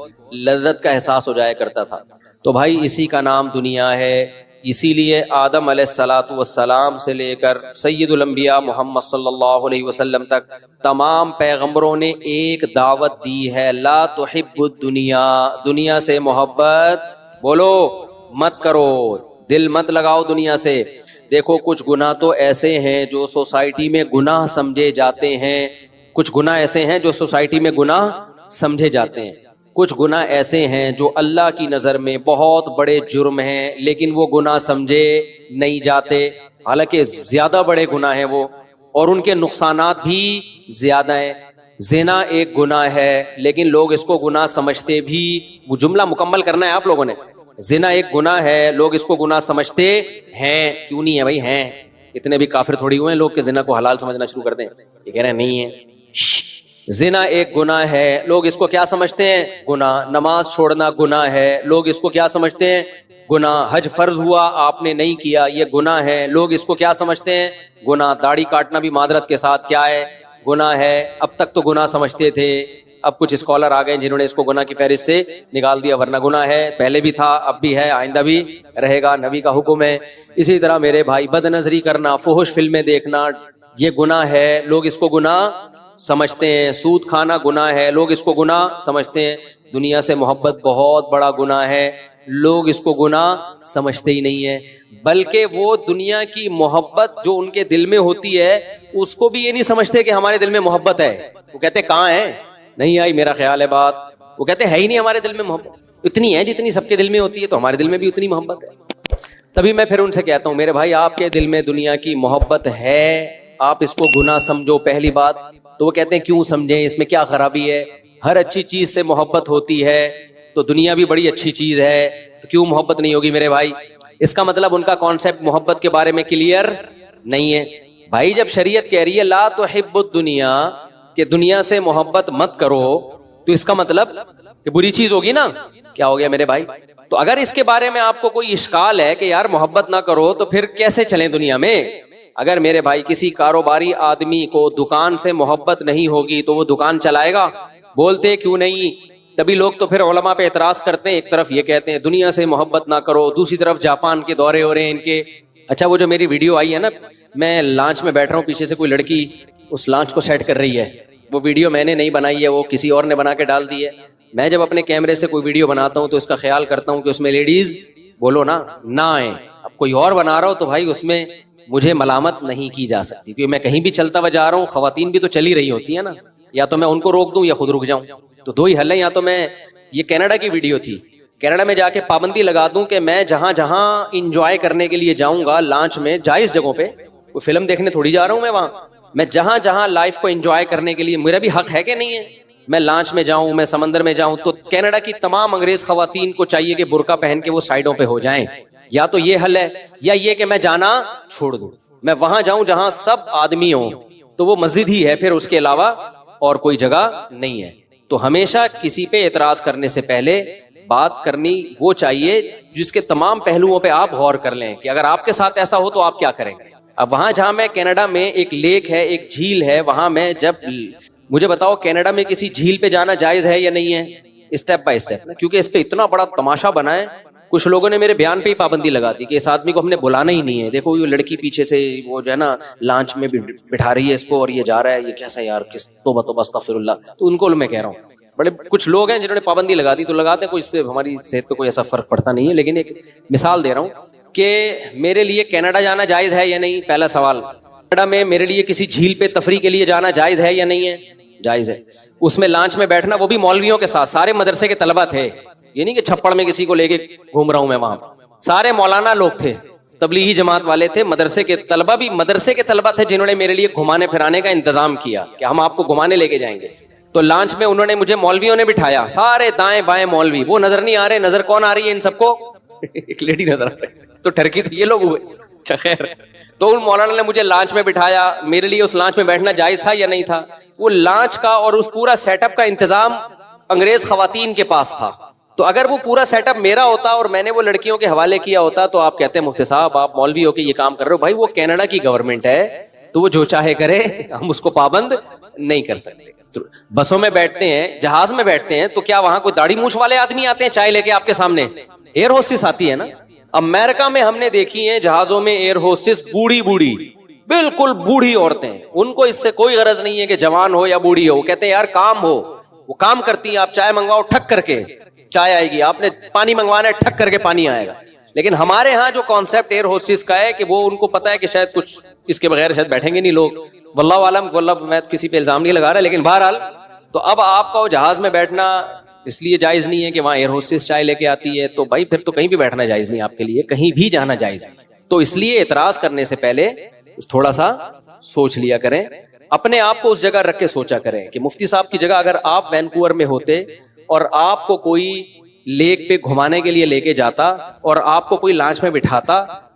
لذت کا احساس ہو جایا کرتا تھا. تو بھائی اسی کا نام دنیا ہے. اسی لیے آدم علیہ الصلوۃ والسلام سے لے کر سید الانبیاء محمد صلی اللہ علیہ وسلم تک تمام پیغمبروں نے ایک دعوت دی ہے، لا تحب الدنیا، دنیا سے محبت بولو مت کرو، دل مت لگاؤ دنیا سے. دیکھو کچھ گناہ تو ایسے ہیں جو سوسائٹی میں گناہ سمجھے جاتے ہیں، کچھ گناہ ایسے ہیں جو سوسائٹی میں گناہ سمجھے جاتے ہیں، کچھ گناہ ایسے ہیں جو اللہ کی نظر میں بہت بڑے جرم ہیں لیکن وہ گناہ سمجھے نہیں جاتے، حالانکہ زیادہ بڑے گناہ ہیں وہ، اور ان کے نقصانات بھی زیادہ ہیں. زنا ایک گناہ ہے لیکن لوگ اس کو گناہ سمجھتے بھی، وہ جملہ مکمل کرنا ہے آپ لوگوں نے. زنا ایک گناہ ہے، لوگ اس کو گناہ سمجھتے ہیں. کیوں نہیں ہے بھائی؟ ہیں. اتنے بھی کافر تھوڑی ہوئے ہیں لوگ کہ زنا کو حلال سمجھنا شروع کر دیں. یہ کہہ رہے ہیں نہیں ہے. زنا ایک گناہ ہے، لوگ اس کو کیا سمجھتے ہیں؟ گناہ. نماز چھوڑنا گناہ ہے، لوگ اس کو کیا سمجھتے ہیں؟ گناہ. حج فرض ہوا آپ نے نہیں کیا، یہ گناہ ہے، لوگ اس کو کیا سمجھتے ہیں؟ گناہ. داڑھی کاٹنا بھی معذرت کے ساتھ کیا ہے؟ گناہ ہے. اب تک تو گناہ سمجھتے تھے، اب کچھ اسکالر آ گئے جنہوں نے اس کو گناہ کی فہرست سے نکال دیا، ورنہ گناہ ہے، پہلے بھی تھا، اب بھی ہے، آئندہ بھی رہے گا، نبی کا حکم ہے. اسی طرح میرے بھائی بد نظری کرنا، فحش فلمیں دیکھنا یہ گناہ ہے، لوگ اس کو گناہ سمجھتے ہیں. سود کھانا گناہ ہے، لوگ اس کو گناہ سمجھتے ہیں. دنیا سے محبت بہت بڑا گناہ ہے، لوگ اس کو گناہ سمجھتے ہی نہیں ہیں. بلکہ وہ دنیا کی محبت جو ان کے دل میں ہوتی ہے اس کو بھی یہ نہیں سمجھتے کہ ہمارے دل میں محبت ہے. وہ کہتے کہاں ہے؟ نہیں آئی میرا خیال ہے بات. وہ کہتے ہے ہی نہیں ہمارے دل میں محبت. اتنی ہے جتنی سب کے دل میں ہوتی ہے، تو ہمارے دل میں بھی اتنی محبت ہے. تبھی میں پھر ان سے کہتا ہوں میرے بھائی آپ کے دل میں دنیا کی محبت ہے، آپ اس کو گناہ سمجھو پہلی بات. تو وہ کہتے ہیں کیوں سمجھیں، اس میں کیا خرابی ہے؟ ہر اچھی چیز سے محبت ہوتی ہے، تو دنیا بھی بڑی اچھی چیز ہے، تو کیوں محبت نہیں ہوگی میرے بھائی؟ اس کا مطلب ان کا کانسیپٹ محبت کے بارے میں کلیئر نہیں ہے. بھائی جب شریعت کہہ رہی ہے لا تحب الدنیا، کہ دنیا سے محبت مت کرو، تو اس کا مطلب کہ بری چیز ہوگی نا. کیا ہو گیا میرے بھائی؟ تو اگر اس کے بارے میں آپ کو کوئی اشکال ہے کہ یار محبت نہ کرو تو پھر کیسے چلیں دنیا میں؟ اگر میرے بھائی کسی کاروباری آدمی کو دکان سے محبت نہیں ہوگی تو وہ دکان چلائے گا؟ بولتے کیوں نہیں. تبھی لوگ تو پھر علماء پہ اعتراض کرتے ہیں، ایک طرف یہ کہتے ہیں دنیا سے محبت نہ کرو، دوسری طرف جاپان کے دورے ہو رہے ہیں ان کے. اچھا وہ جو میری ویڈیو آئی ہے نا، میں لانچ میں بیٹھ رہا ہوں، پیچھے سے کوئی لڑکی اس لانچ کو سیٹ کر رہی ہے، وہ ویڈیو میں نے نہیں بنائی ہے، وہ کسی اور نے بنا کے ڈال دی ہے. میں جب اپنے کیمرے سے کوئی ویڈیو بناتا ہوں تو اس کا خیال کرتا ہوں کہ اس میں لیڈیز بولو نا نہ آئیں. اب کوئی اور بنا رہا ہو تو بھائی اس میں مجھے ملامت نہیں کی جا سکتی، کیونکہ میں کہیں بھی چلتا ہوا جا رہا ہوں، خواتین بھی تو چلی رہی ہوتی ہیں نا، یا تو میں ان کو روک دوں یا خود رک جاؤں. تو دو ہی حل ہے، یا تو میں، یہ کینیڈا کی ویڈیو تھی، کینیڈا میں جا کے پابندی لگا دوں کہ میں جہاں جہاں انجوائے کرنے کے لیے جاؤں گا لانچ میں، جائز جگہوں پہ، کوئی فلم دیکھنے تھوڑی جا رہا ہوں میں وہاں، میں جہاں جہاں لائف کو انجوائے کرنے کے لیے میرا بھی حق ہے کہ نہیں ہے، میں لانچ میں جاؤں، میں سمندر میں جاؤں، تو کینیڈا کی تمام انگریز خواتین کو چاہیے کہ برقع پہن کے وہ سائڈوں پہ ہو جائیں. یا تو یہ حل ہے، یا یہ کہ میں جانا چھوڑ دوں، میں وہاں جاؤں جہاں سب آدمی ہوں، تو وہ مسجد ہی ہے پھر، اس کے علاوہ اور کوئی جگہ نہیں ہے. تو ہمیشہ کسی پہ اعتراض کرنے سے پہلے بات کرنی وہ چاہیے جس کے تمام پہلوؤں پہ آپ غور کر لیں کہ اگر آپ کے ساتھ ایسا ہو تو آپ کیا کریں. اب وہاں جہاں میں کینیڈا میں ایک لیک ہے، ایک جھیل ہے، وہاں میں جب، مجھے بتاؤ کینیڈا میں کسی جھیل پہ جانا جائز ہے یا نہیں ہے؟ اسٹیپ بائی اسٹیپ، کیونکہ اس پہ اتنا بڑا تماشا بنا ہے. کچھ لوگوں نے میرے بیان پہ ہی پابندی لگا دی کہ اس آدمی کو ہم نے بلانا ہی نہیں ہے، دیکھو یہ لڑکی پیچھے سے وہ جو ہے نا لانچ میں بٹھا رہی ہے اس کو اور یہ جا رہا ہے، یہ کیسا یار، کس توبہ توبہ استغفر اللہ. تو ان کو میں کہہ رہا ہوں، بڑے کچھ لوگ ہیں جنہوں نے پابندی لگا دی، تو لگاتے ہیں، کوئی اس سے ہماری صحت پہ کوئی ایسا فرق پڑتا نہیں ہے، لیکن ایک مثال دے رہا ہوں کہ میرے لیے کینیڈا جانا جائز ہے یا نہیں. پہلا سوال، کینیڈا میں میرے لیے کسی جھیل پہ تفریح کے لیے جانا جائز ہے یا نہیں ہے؟ جائز ہے. اس میں لانچ میں بیٹھنا، وہ بھی مولویوں کے ساتھ، سارے مدرسے کے طلبہ تھے، یہ نہیں کہ چھپڑ میں کسی کو لے کے گھوم رہا ہوں میں، وہاں سارے مولانا لوگ تھے، تبلیغی جماعت والے تھے، مدرسے کے طلبہ بھی مدرسے کے طلبہ تھے جنہوں نے میرے لیے گھمانے پھرانے کا انتظام کیا کہ ہم آپ کو گھمانے لے کے جائیں گے. تو لانچ میں انہوں نے مجھے، مولویوں نے بٹھایا، سارے دائیں بائیں مولوی، وہ نظر نہیں آ رہے، نظر کون آ رہی ہے ان سب کو؟ ایک لیڈی نظر آ رہی, تو ٹرکی تو یہ لوگ ہوئے. اچھا خیر, تو ان مولانا نے مجھے لانچ میں بٹھایا. میرے لیے اس لانچ میں بیٹھنا جائز تھا یا نہیں تھا؟ وہ لانچ کا اور اس پورا سیٹ اپ کا انتظام انگریز خواتین کے پاس تھا. تو اگر وہ پورا سیٹ اپ میرا ہوتا اور میں نے وہ لڑکیوں کے حوالے کیا ہوتا تو آپ کہتے ہیں مفتی صاحب آپ مولوی ہو کے یہ کام کر رہے ہو. بھائی وہ کینیڈا کی گورنمنٹ ہے, تو وہ جو چاہے کرے, ہم اس کو پابند نہیں کر سکتے. بسوں میں بیٹھتے ہیں, جہاز میں بیٹھتے ہیں, تو کیا وہاں کوئی داڑھی مونچھ والے آدمی آتے ہیں چائے لے کے آپ کے سامنے؟ ایئر ہوسٹس آتی ہے نا. امریکہ میں ہم نے دیکھی ہیں جہازوں میں ایئر ہوسٹس بوڑھی بوڑھی, بالکل بوڑھی عورتیں, ان کو اس سے کوئی غرض نہیں ہے کہ جوان ہو یا بوڑھی ہو. وہ کہتے ہیں یار کام ہو, وہ کام کرتی ہیں. آپ چائے منگواؤ ٹھک کر کے چائے آئے گی, آپ نے پانی منگوانا ہے ٹھک کر کے پانی آئے گا. لیکن ہمارے ہاں جو کانسیپٹ ایئر ہوسٹس کا ہے کہ وہ ان کو پتا ہے کہ شاید کچھ اس کے بغیر شاید بیٹھیں گے نہیں لوگ, واللہ عالم, واللہ میں کسی پہ الزام نہیں لگا رہا, لیکن بہرحال تو اب آپ کا وہ جہاز میں بیٹھنا اس لیے جائز نہیں ہے کہ وہاں ایئر ہوسٹس چائے لے کے آتی ہے, تو بھائی پھر تو کہیں بھی بیٹھنا جائز نہیں آپ کے لیے, کہیں بھی جانا جائز نہیں. تو اس لیے اعتراض کرنے سے پہلے تھوڑا سا سوچ لیا کریں, اپنے آپ کو اس جگہ رکھ کے سوچا کریں کہ مفتی صاحب کی جگہ اگر آپ وینکوور میں ہوتے اور آپ کو کوئی لیک پہ گھمانے کے لیے لے کے جاتا اور آپ کو کوئی لانچ میں بٹھاتا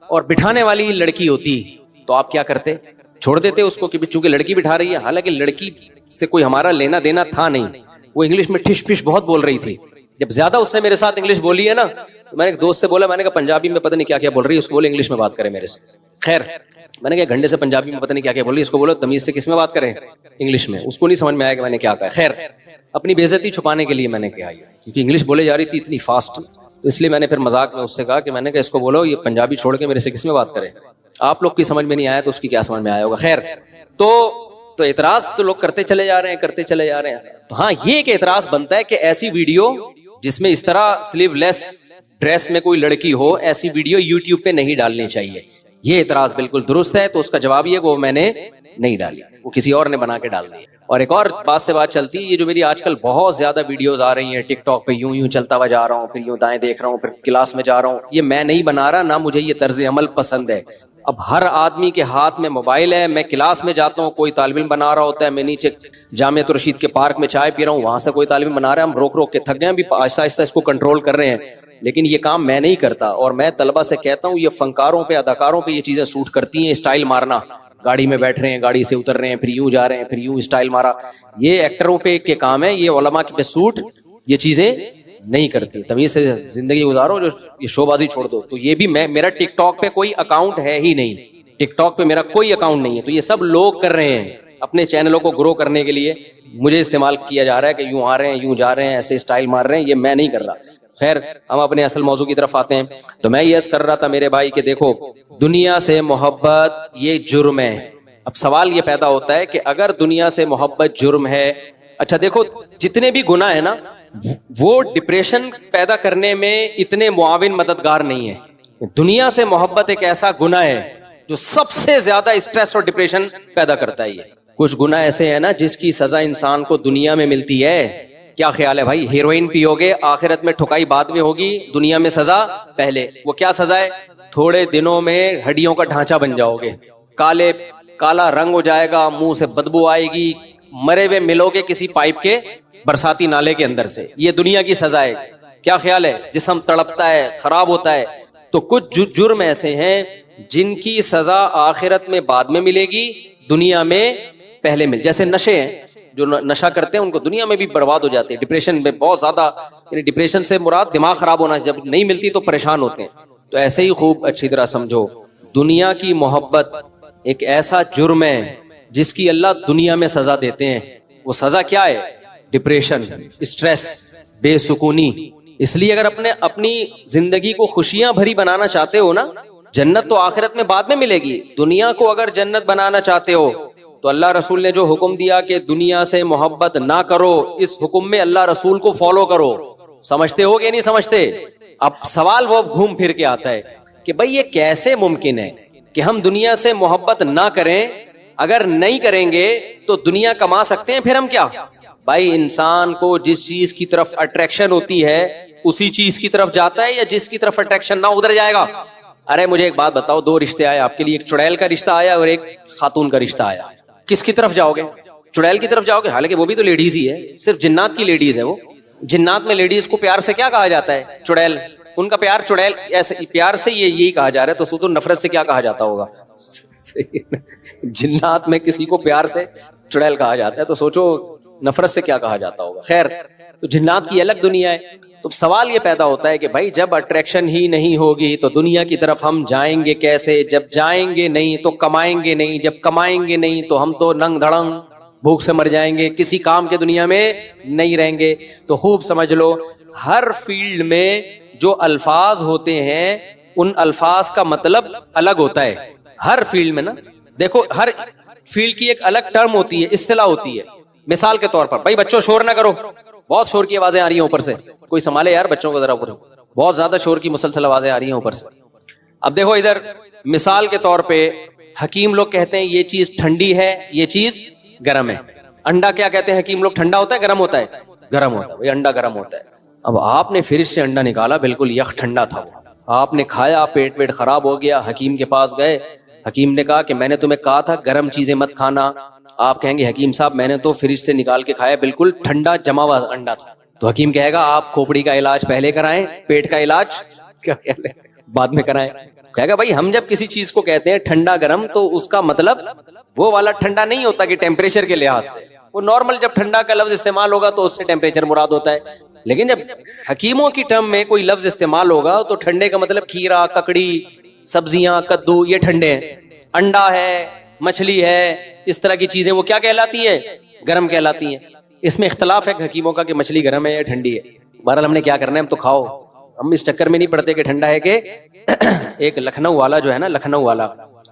اور بٹھانے والی لڑکی ہوتی, تو آپ کیا کرتے؟ چھوڑ دیتے اس کو کہ چونکہ لڑکی بٹھا رہی ہے. حالانکہ لڑکی سے کوئی ہمارا لینا دینا تھا نہیں. وہ انگلش میں ٹھش پش بہت بول رہی تھی. جب زیادہ اس نے میرے ساتھ انگلش بولی ہے نا, تو میں نے ایک دوست سے بولا, میں نے کہا پنجابی میں پتہ نہیں کیا کیا بول رہی ہے, اس کو بولے انگلش میں بات کرے میرے سے. خیر میں نے کہا گھنٹے سے پنجابی میں پتہ نہیں کیا کیا بول رہی ہے, اس کو بولو تمیز سے کس میں بات کریں, انگلش میں. اس کو نہیں سمجھ میں آیا کہ میں نے کیا کہا. خیر اپنی بے عزتی چھپانے کے لیے میں نے کہا, کیونکہ انگلش بولے جا رہی تھی اتنی فاسٹ, تو اس لیے میں نے پھر مذاق میں اس سے کہا کہ میں نے کہا اس کو بولو یہ پنجابی چھوڑ کے میرے سے کس میں بات کرے. آپ لوگ کی سمجھ میں نہیں آیا تو اس کی کیا سمجھ میں آیا ہوگا. خیر تو اعتراض تو لوگ کرتے چلے جا رہے ہیں. تو ہاں یہ ایک اعتراض بنتا ہے کہ ایسی ویڈیو جس میں اس طرح سلیو لیس ڈریس میں کوئی لڑکی ہو, ایسی ویڈیو یوٹیوب پہ نہیں ڈالنی چاہیے. یہ اعتراض بالکل درست ہے. تو اس کا جواب یہ کہ وہ میں نے نہیں ڈالی, وہ کسی اور نے بنا کے ڈال دی. اور ایک اور بات سے بات چلتی ہے, یہ جو میری آج کل بہت زیادہ ویڈیوز آ رہی ہیں ٹک ٹاک پہ, یوں چلتا ہوا جا رہا ہوں, پھر یوں دائیں دیکھ رہا ہوں, پھر کلاس میں جا رہا ہوں, یہ میں نہیں بنا رہا, نہ مجھے یہ طرز عمل پسند ہے. اب ہر آدمی کے ہاتھ میں موبائل ہے. میں کلاس میں جاتا ہوں, کوئی طالب علم بنا رہا ہوتا ہے, میں نیچے جامعۃ الرشید کے پارک میں چائے پی رہا ہوں, وہاں سے کوئی طالب علم بنا رہا ہے, ہم روک روک کے تھک گئے, بھی آہستہ آہستہ اس کو کنٹرول کر رہے ہیں. لیکن یہ کام میں نہیں کرتا, اور میں طلبہ سے کہتا ہوں یہ فنکاروں پہ, اداکاروں پہ یہ چیزیں سوٹ کرتی ہیں. اسٹائل مارنا, گاڑی میں بیٹھ رہے ہیں, گاڑی سے اتر رہے ہیں, پھر یوں جا رہے ہیں, پھر یوں اسٹائل مارا, یہ ایکٹروں پہ کے کام ہے, یہ علماء پہ سوٹ یہ چیزیں نہیں کرتی. تمیز سے زندگی گزارو, جو یہ شو بازی چھوڑ دو. تو یہ بھی میرا ٹک ٹاک پہ کوئی اکاؤنٹ ہے ہی نہیں, ٹک ٹاک پہ میرا کوئی اکاؤنٹ نہیں ہے. تو یہ سب لوگ کر رہے ہیں اپنے چینلوں کو گرو کرنے کے لیے, مجھے استعمال کیا جا رہا ہے کہ یوں آ رہے ہیں, یوں جا رہے ہیں, ایسے اسٹائل مار رہے ہیں. یہ میں نہیں کر رہا. خیر ہم اپنے اصل موضوع کی طرف آتے ہیں. تو میں یہ عرض کر رہا تھا میرے بھائی کہ دیکھو دنیا سے محبت یہ جرم ہے. اب سوال یہ پیدا ہوتا ہے کہ اگر دنیا سے محبت جرم ہے, اچھا دیکھو جتنے بھی گناہ ہیں نا وہ ڈپریشن پیدا کرنے میں اتنے معاون مددگار نہیں ہے. دنیا سے محبت ایک ایسا گناہ ہے جو سب سے زیادہ اسٹریس اور ڈپریشن پیدا کرتا ہے. کچھ گناہ ایسے ہیں نا جس کی سزا انسان کو دنیا میں ملتی ہے. کیا خیال ہے بھائی؟ ہیروئن پیو گے, آخرت میں ٹھکائی بعد میں ہوگی, دنیا میں سزا پہلے. وہ کیا سزا ہے؟ تھوڑے دنوں میں ہڈیوں کا ڈھانچہ بن جاؤ گے, کالا رنگ ہو جائے گا, منہ سے بدبو آئے گی, مرے ہوئے ملو گے کسی پائپ کے برساتی نالے کے اندر سے. یہ دنیا کی سزا ہے. کیا خیال ہے؟ جسم تڑپتا ہے, خراب ہوتا ہے. تو کچھ جرم ایسے ہیں جن کی سزا آخرت میں بعد میں ملے گی, دنیا میں پہلے مل. جیسے نشے ہیں, جو نشہ کرتے ہیں ان کو دنیا میں بھی برباد ہو جاتے ہیں. ڈپریشن میں بہت زیادہ, یعنی ڈپریشن سے مراد دماغ خراب ہونا, جب نہیں ملتی تو پریشان ہوتے ہیں. تو ایسے ہی خوب اچھی طرح سمجھو, دنیا کی محبت ایک ایسا جرم ہے جس کی اللہ دنیا میں سزا دیتے ہیں. وہ سزا کیا ہے؟ ڈپریشن, اسٹریس, بے سکونی. اس لیے اگر اپنی زندگی کو خوشیاں بھری بنانا چاہتے ہو نا, جنت تو آخرت میں بعد میں ملے گی. دنیا کو اگر جنت بنانا چاہتے ہو تو اللہ رسول نے جو حکم دیا کہ دنیا سے محبت نہ کرو, اس حکم میں اللہ رسول کو فالو کرو. سمجھتے ہو کہ نہیں سمجھتے؟ اب سوال وہ گھوم پھر کے آتا ہے کہ بھئی یہ کیسے ممکن ہے کہ ہم دنیا سے محبت نہ کریں؟ اگر نہیں کریں گے تو دنیا کما سکتے ہیں, پھر ہم کیا؟ بھائی انسان کو جس چیز کی طرف اٹریکشن ہوتی ہے اسی چیز کی طرف جاتا ہے, یا جس کی طرف اٹریکشن نہ ادھر جائے گا. ارے مجھے ایک بات بتاؤ, 2 رشتے آئے آپ کے لیے, ایک چڑیل کا رشتہ آیا اور ایک خاتون کا رشتہ آیا. کس کی طرف جاؤ گے؟ چڑیل کی طرف جاؤ گے, حالانکہ وہ بھی تو لیڈیز ہی ہے, صرف جنات کی لیڈیز ہے. وہ جنات میں لیڈیز کو پیار سے کیا کہا جاتا ہے؟ چڑیل. ان کا پیار چڑیل، ایسے پیار سے یہی کہا جا رہا ہے، تو سو تو نفرت سے کیا کہا جاتا ہوگا؟ جنات میں کسی کو پیار سے چڑیل کہا جاتا ہے، تو سوچو نفرت سے کیا کہا جاتا ہوگا۔ خیر، تو جنات کی الگ دنیا ہے۔ تو سوال یہ پیدا ہوتا ہے کہ بھائی جب اٹریکشن ہی نہیں ہوگی تو دنیا کی طرف ہم جائیں گے کیسے؟ جب جائیں گے نہیں تو کمائیں گے نہیں، جب کمائیں گے نہیں تو ہم تو ننگ دھڑنگ بھوک سے مر جائیں گے، کسی کام کے دنیا میں نہیں رہیں گے۔ تو خوب سمجھ لو، ہر فیلڈ میں جو الفاظ ہوتے ہیں ان الفاظ کا مطلب الگ ہوتا ہے، ہر فیلڈ میں نا۔ دیکھو ہر فیلڈ کی ایک الگ ٹرم ہوتی ہے، اصطلاح ہوتی ہے۔ مثال کے طور پر، بھائی بچوں شور نہ کرو، بہت شور کی آوازیں آ رہی ہیں اوپر سے، کوئی سنبھالے یار بچوں کو ذرا، اوپر بہت زیادہ شور کی مسلسل آوازیں آ رہی ہیں اوپر سے۔ اب دیکھو ادھر مثال کے طور پہ حکیم لوگ کہتے ہیں یہ چیز ٹھنڈی ہے، یہ چیز گرم ہے۔ انڈا کیا کہتے ہیں حکیم لوگ؟ ٹھنڈا ہوتا ہے گرم ہوتا ہے؟ گرم ہوتا ہے، بھائی انڈا گرم ہوتا ہے۔ اب آپ نے فریج سے انڈا نکالا، بالکل یخ ٹھنڈا تھا وہ، آپ نے کھایا، پیٹ ویٹ خراب ہو گیا، حکیم کے پاس گئے، حکیم نے کہا کہ میں نے تمہیں کہا تھا گرم چیزیں مت کھانا۔ آپ کہیں گے حکیم صاحب میں نے تو فریج سے نکال کے کھایا، بالکل ٹھنڈا جما ہوا انڈا تھا۔ تو حکیم کہے گا آپ کھوپڑی کا علاج پہلے کرائیں، پیٹ کا علاج کیا بعد میں کرائیں۔ کہے گا بھائی ہم جب کسی چیز کو کہتے ہیں ٹھنڈا گرم تو اس کا مطلب وہ والا ٹھنڈا نہیں ہوتا کہ ٹیمپریچر کے لحاظ سے، وہ نارمل جب ٹھنڈا کا لفظ استعمال ہوگا تو اس سے ٹیمپریچر مراد ہوتا ہے۔ لیکن جب حکیموں کی ٹرم میں کوئی لفظ استعمال ہوگا تو ٹھنڈے کا مطلب کھیرا، ککڑی، سبزیاں، کدو، یہ ٹھنڈے ہیں۔ انڈا ہے، مچھلی ہے، اس طرح کی چیزیں وہ کیا کہلاتی ہیں؟ گرم کہلاتی ہیں۔ اس میں اختلاف ہے حکیموں کا کہ مچھلی گرم ہے یا ٹھنڈی ہے۔ بہرحال ہم نے کیا کرنا ہے، ہم تو کھاؤ، ہم اس چکر میں نہیں پڑتے کہ ٹھنڈا ہے کہ ایک لکھنؤ والا جو ہے نا، لکھنؤ والا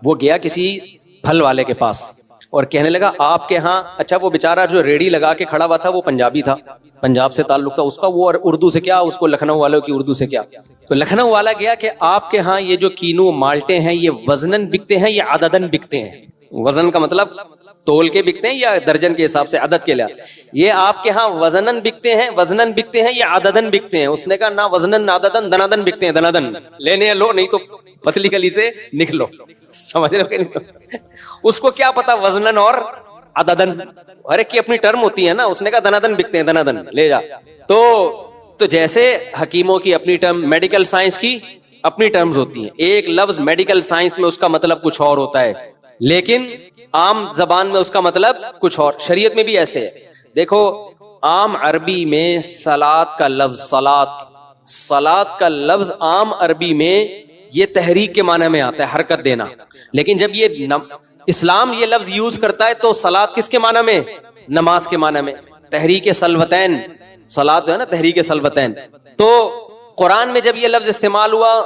وہ گیا کسی پھل والے کے پاس اور کہنے لگا آپ کے ہاں، اچھا وہ بیچارہ جو ریڑھی لگا کے کھڑا ہوا تھا وہ پنجابی تھا، پنجاب سے تعلق تھا اس کا، وہ اردو سے کیا، اس کو لکھنؤ والوں کی اردو سے کیا۔ تو لکھنؤ والا گیا کہ آپ کے ہاں یہ جو کینو مالٹے ہیں یہ وزنن بکتے ہیں یا عددن بکتے ہیں؟ وزن کا مطلب تول کے بکتے ہیں یا درجن کے حساب سے، عدد کے لحاظ، یہ آپ کے ہاں وزنن بکتے ہیں، وزنن بکتے ہیں یا عددن بکتے ہیں؟ اس نے کہا نہ وزنن نہ عددن، دنادن بکتے ہیں، دنادن لینے لو نہیں تو پتلی گلی سے نکلو۔ سمجھ رہے ہو کہ نہیں؟ اس کو کیا پتا وزنن اور عددن، ہر ایک کی اپنی ٹرم ہوتی ہے نا۔ اس نے کہا دنادن بکتے ہیں، دنادن لے جا۔ تو جیسے حکیموں کی اپنی ٹرم، میڈیکل سائنس کی اپنی ٹرمز ہوتی ہیں، ایک لفظ میڈیکل سائنس میں اس کا مطلب کچھ اور ہوتا ہے لیکن عام زبان میں اس کا مطلب کچھ اور۔ شریعت میں بھی ایسے ہے، دیکھو عام عربی میں صلاۃ کا لفظ، صلاۃ کا لفظ عام عربی میں یہ تحریک کے معنی میں آتا ہے، حرکت دینا، لیکن جب یہ اسلام یہ لفظ یوز کرتا ہے تو صلاۃ کس کے معنی میں؟ نماز کے معنی میں، تحریک سلوتین، صلاۃ ہے نا تحریک سلوتین۔ تو قرآن میں جب یہ لفظ استعمال ہوا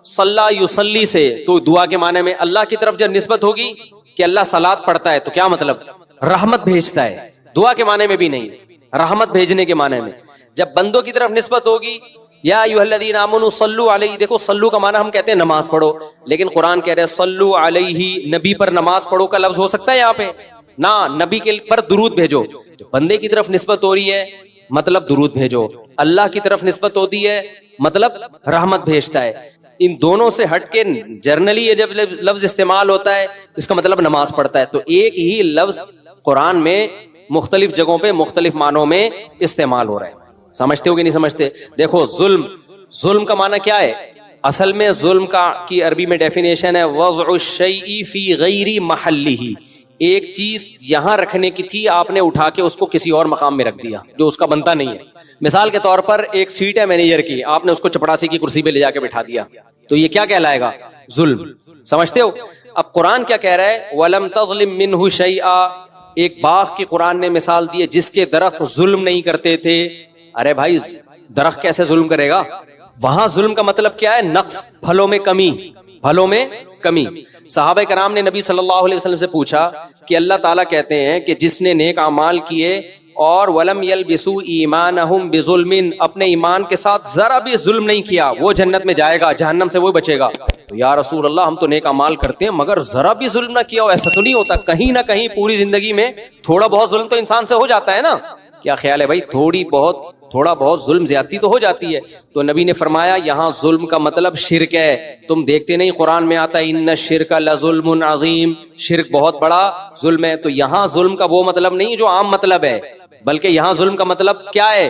صلی یصلی سے تو دعا کے معنی میں، اللہ کی طرف جب نسبت ہوگی کہ اللہ صلاۃ پڑھتا ہے تو کیا مطلب؟ رحمت بھیجتا ہے، دعا کے معنی میں بھی نہیں، رحمت بھیجنے کے معنی میں۔ جب بندوں کی طرف نسبت ہوگی یا ایھا الذین آمنوا صلوا علیہ، دیکھو صلو کا معنی ہم کہتے ہیں نماز پڑھو، لیکن قرآن کہہ رہے ہیں صلو علیہ، نبی پر نماز پڑھو کا لفظ ہو سکتا ہے یہاں پہ؟ نہ، نبی کے پر درود بھیجو۔ بندے کی طرف نسبت ہو رہی ہے مطلب درود بھیجو، اللہ کی طرف نسبت ہوتی ہے مطلب رحمت بھیجتا ہے۔ ان دونوں سے ہٹ کے جرنلی یہ جب لفظ استعمال ہوتا ہے اس کا مطلب نماز پڑھتا ہے۔ تو ایک ہی لفظ قرآن میں مختلف جگہوں پہ مختلف معنوں میں استعمال ہو رہا ہے۔ سمجھتے ہو کہ نہیں سمجھتے؟ دیکھو ظلم کا معنی کیا ہے؟ اصل میں ظلم کی عربی میں ڈیفینیشن ہے وضع الشیء فی غیر محلہ، ایک چیز یہاں رکھنے کی تھی آپ نے اٹھا کے اس کو کسی اور مقام میں رکھ دیا جو اس کا بنتا نہیں ہے۔ مثال کے طور پر ایک سیٹ ہے مینیجر کی، آپ نے اس کو چپڑاسی کی کرسی پہ لے جا کے بٹھا دیا، تو یہ کیا کہلائے گا؟ ظلم۔ سمجھتے ہو؟ اب قرآن کیا کہہ رہا ہے؟ وَلَمْ تَظْلِمْ مِنْهُ شَيْئًا، ایک باغ کی قرآن نے مثال دی ہے جس کے درخت ظلم نہیں کرتے تھے۔ ارے بھائی درخت کیسے ظلم کرے گا؟ وہاں ظلم کا مطلب کیا ہے؟ نقص، پھلوں میں کمی، پھلوں میں کمی۔ صحابہ کرام نے نبی صلی اللہ علیہ وسلم سے پوچھا کہ اللہ تعالیٰ کہتے ہیں کہ جس نے نیک اعمال کیے اور ولم یلبسوا ایمانہم بظلم، اپنے ایمان کے ساتھ ذرا بھی ظلم نہیں کیا، وہ جنت میں جائے گا، جہنم سے وہ بچے گا۔ تو یا رسول اللہ ہم تو نیک اعمال کرتے ہیں مگر ذرا بھی ظلم نہ کیا ہو، ایسا تو نہیں ہوتا؟ کہیں نہ کہیں پوری زندگی میں تھوڑا بہت ظلم تو انسان سے ہو جاتا ہے نا؟ کیا خیال ہے بھائی؟ تھوڑا بہت ظلم زیادتی تو ہو جاتی ہے۔ تو نبی نے فرمایا یہاں ظلم کا مطلب شرک ہے۔ تم دیکھتے نہیں قرآن میں آتا ہے ان الشرک لظلم عظیم، شرک بہت بڑا ظلم ہے۔ تو یہاں ظلم کا وہ مطلب نہیں جو عام مطلب ہے، بلکہ یہاں ظلم کا مطلب کیا ہے؟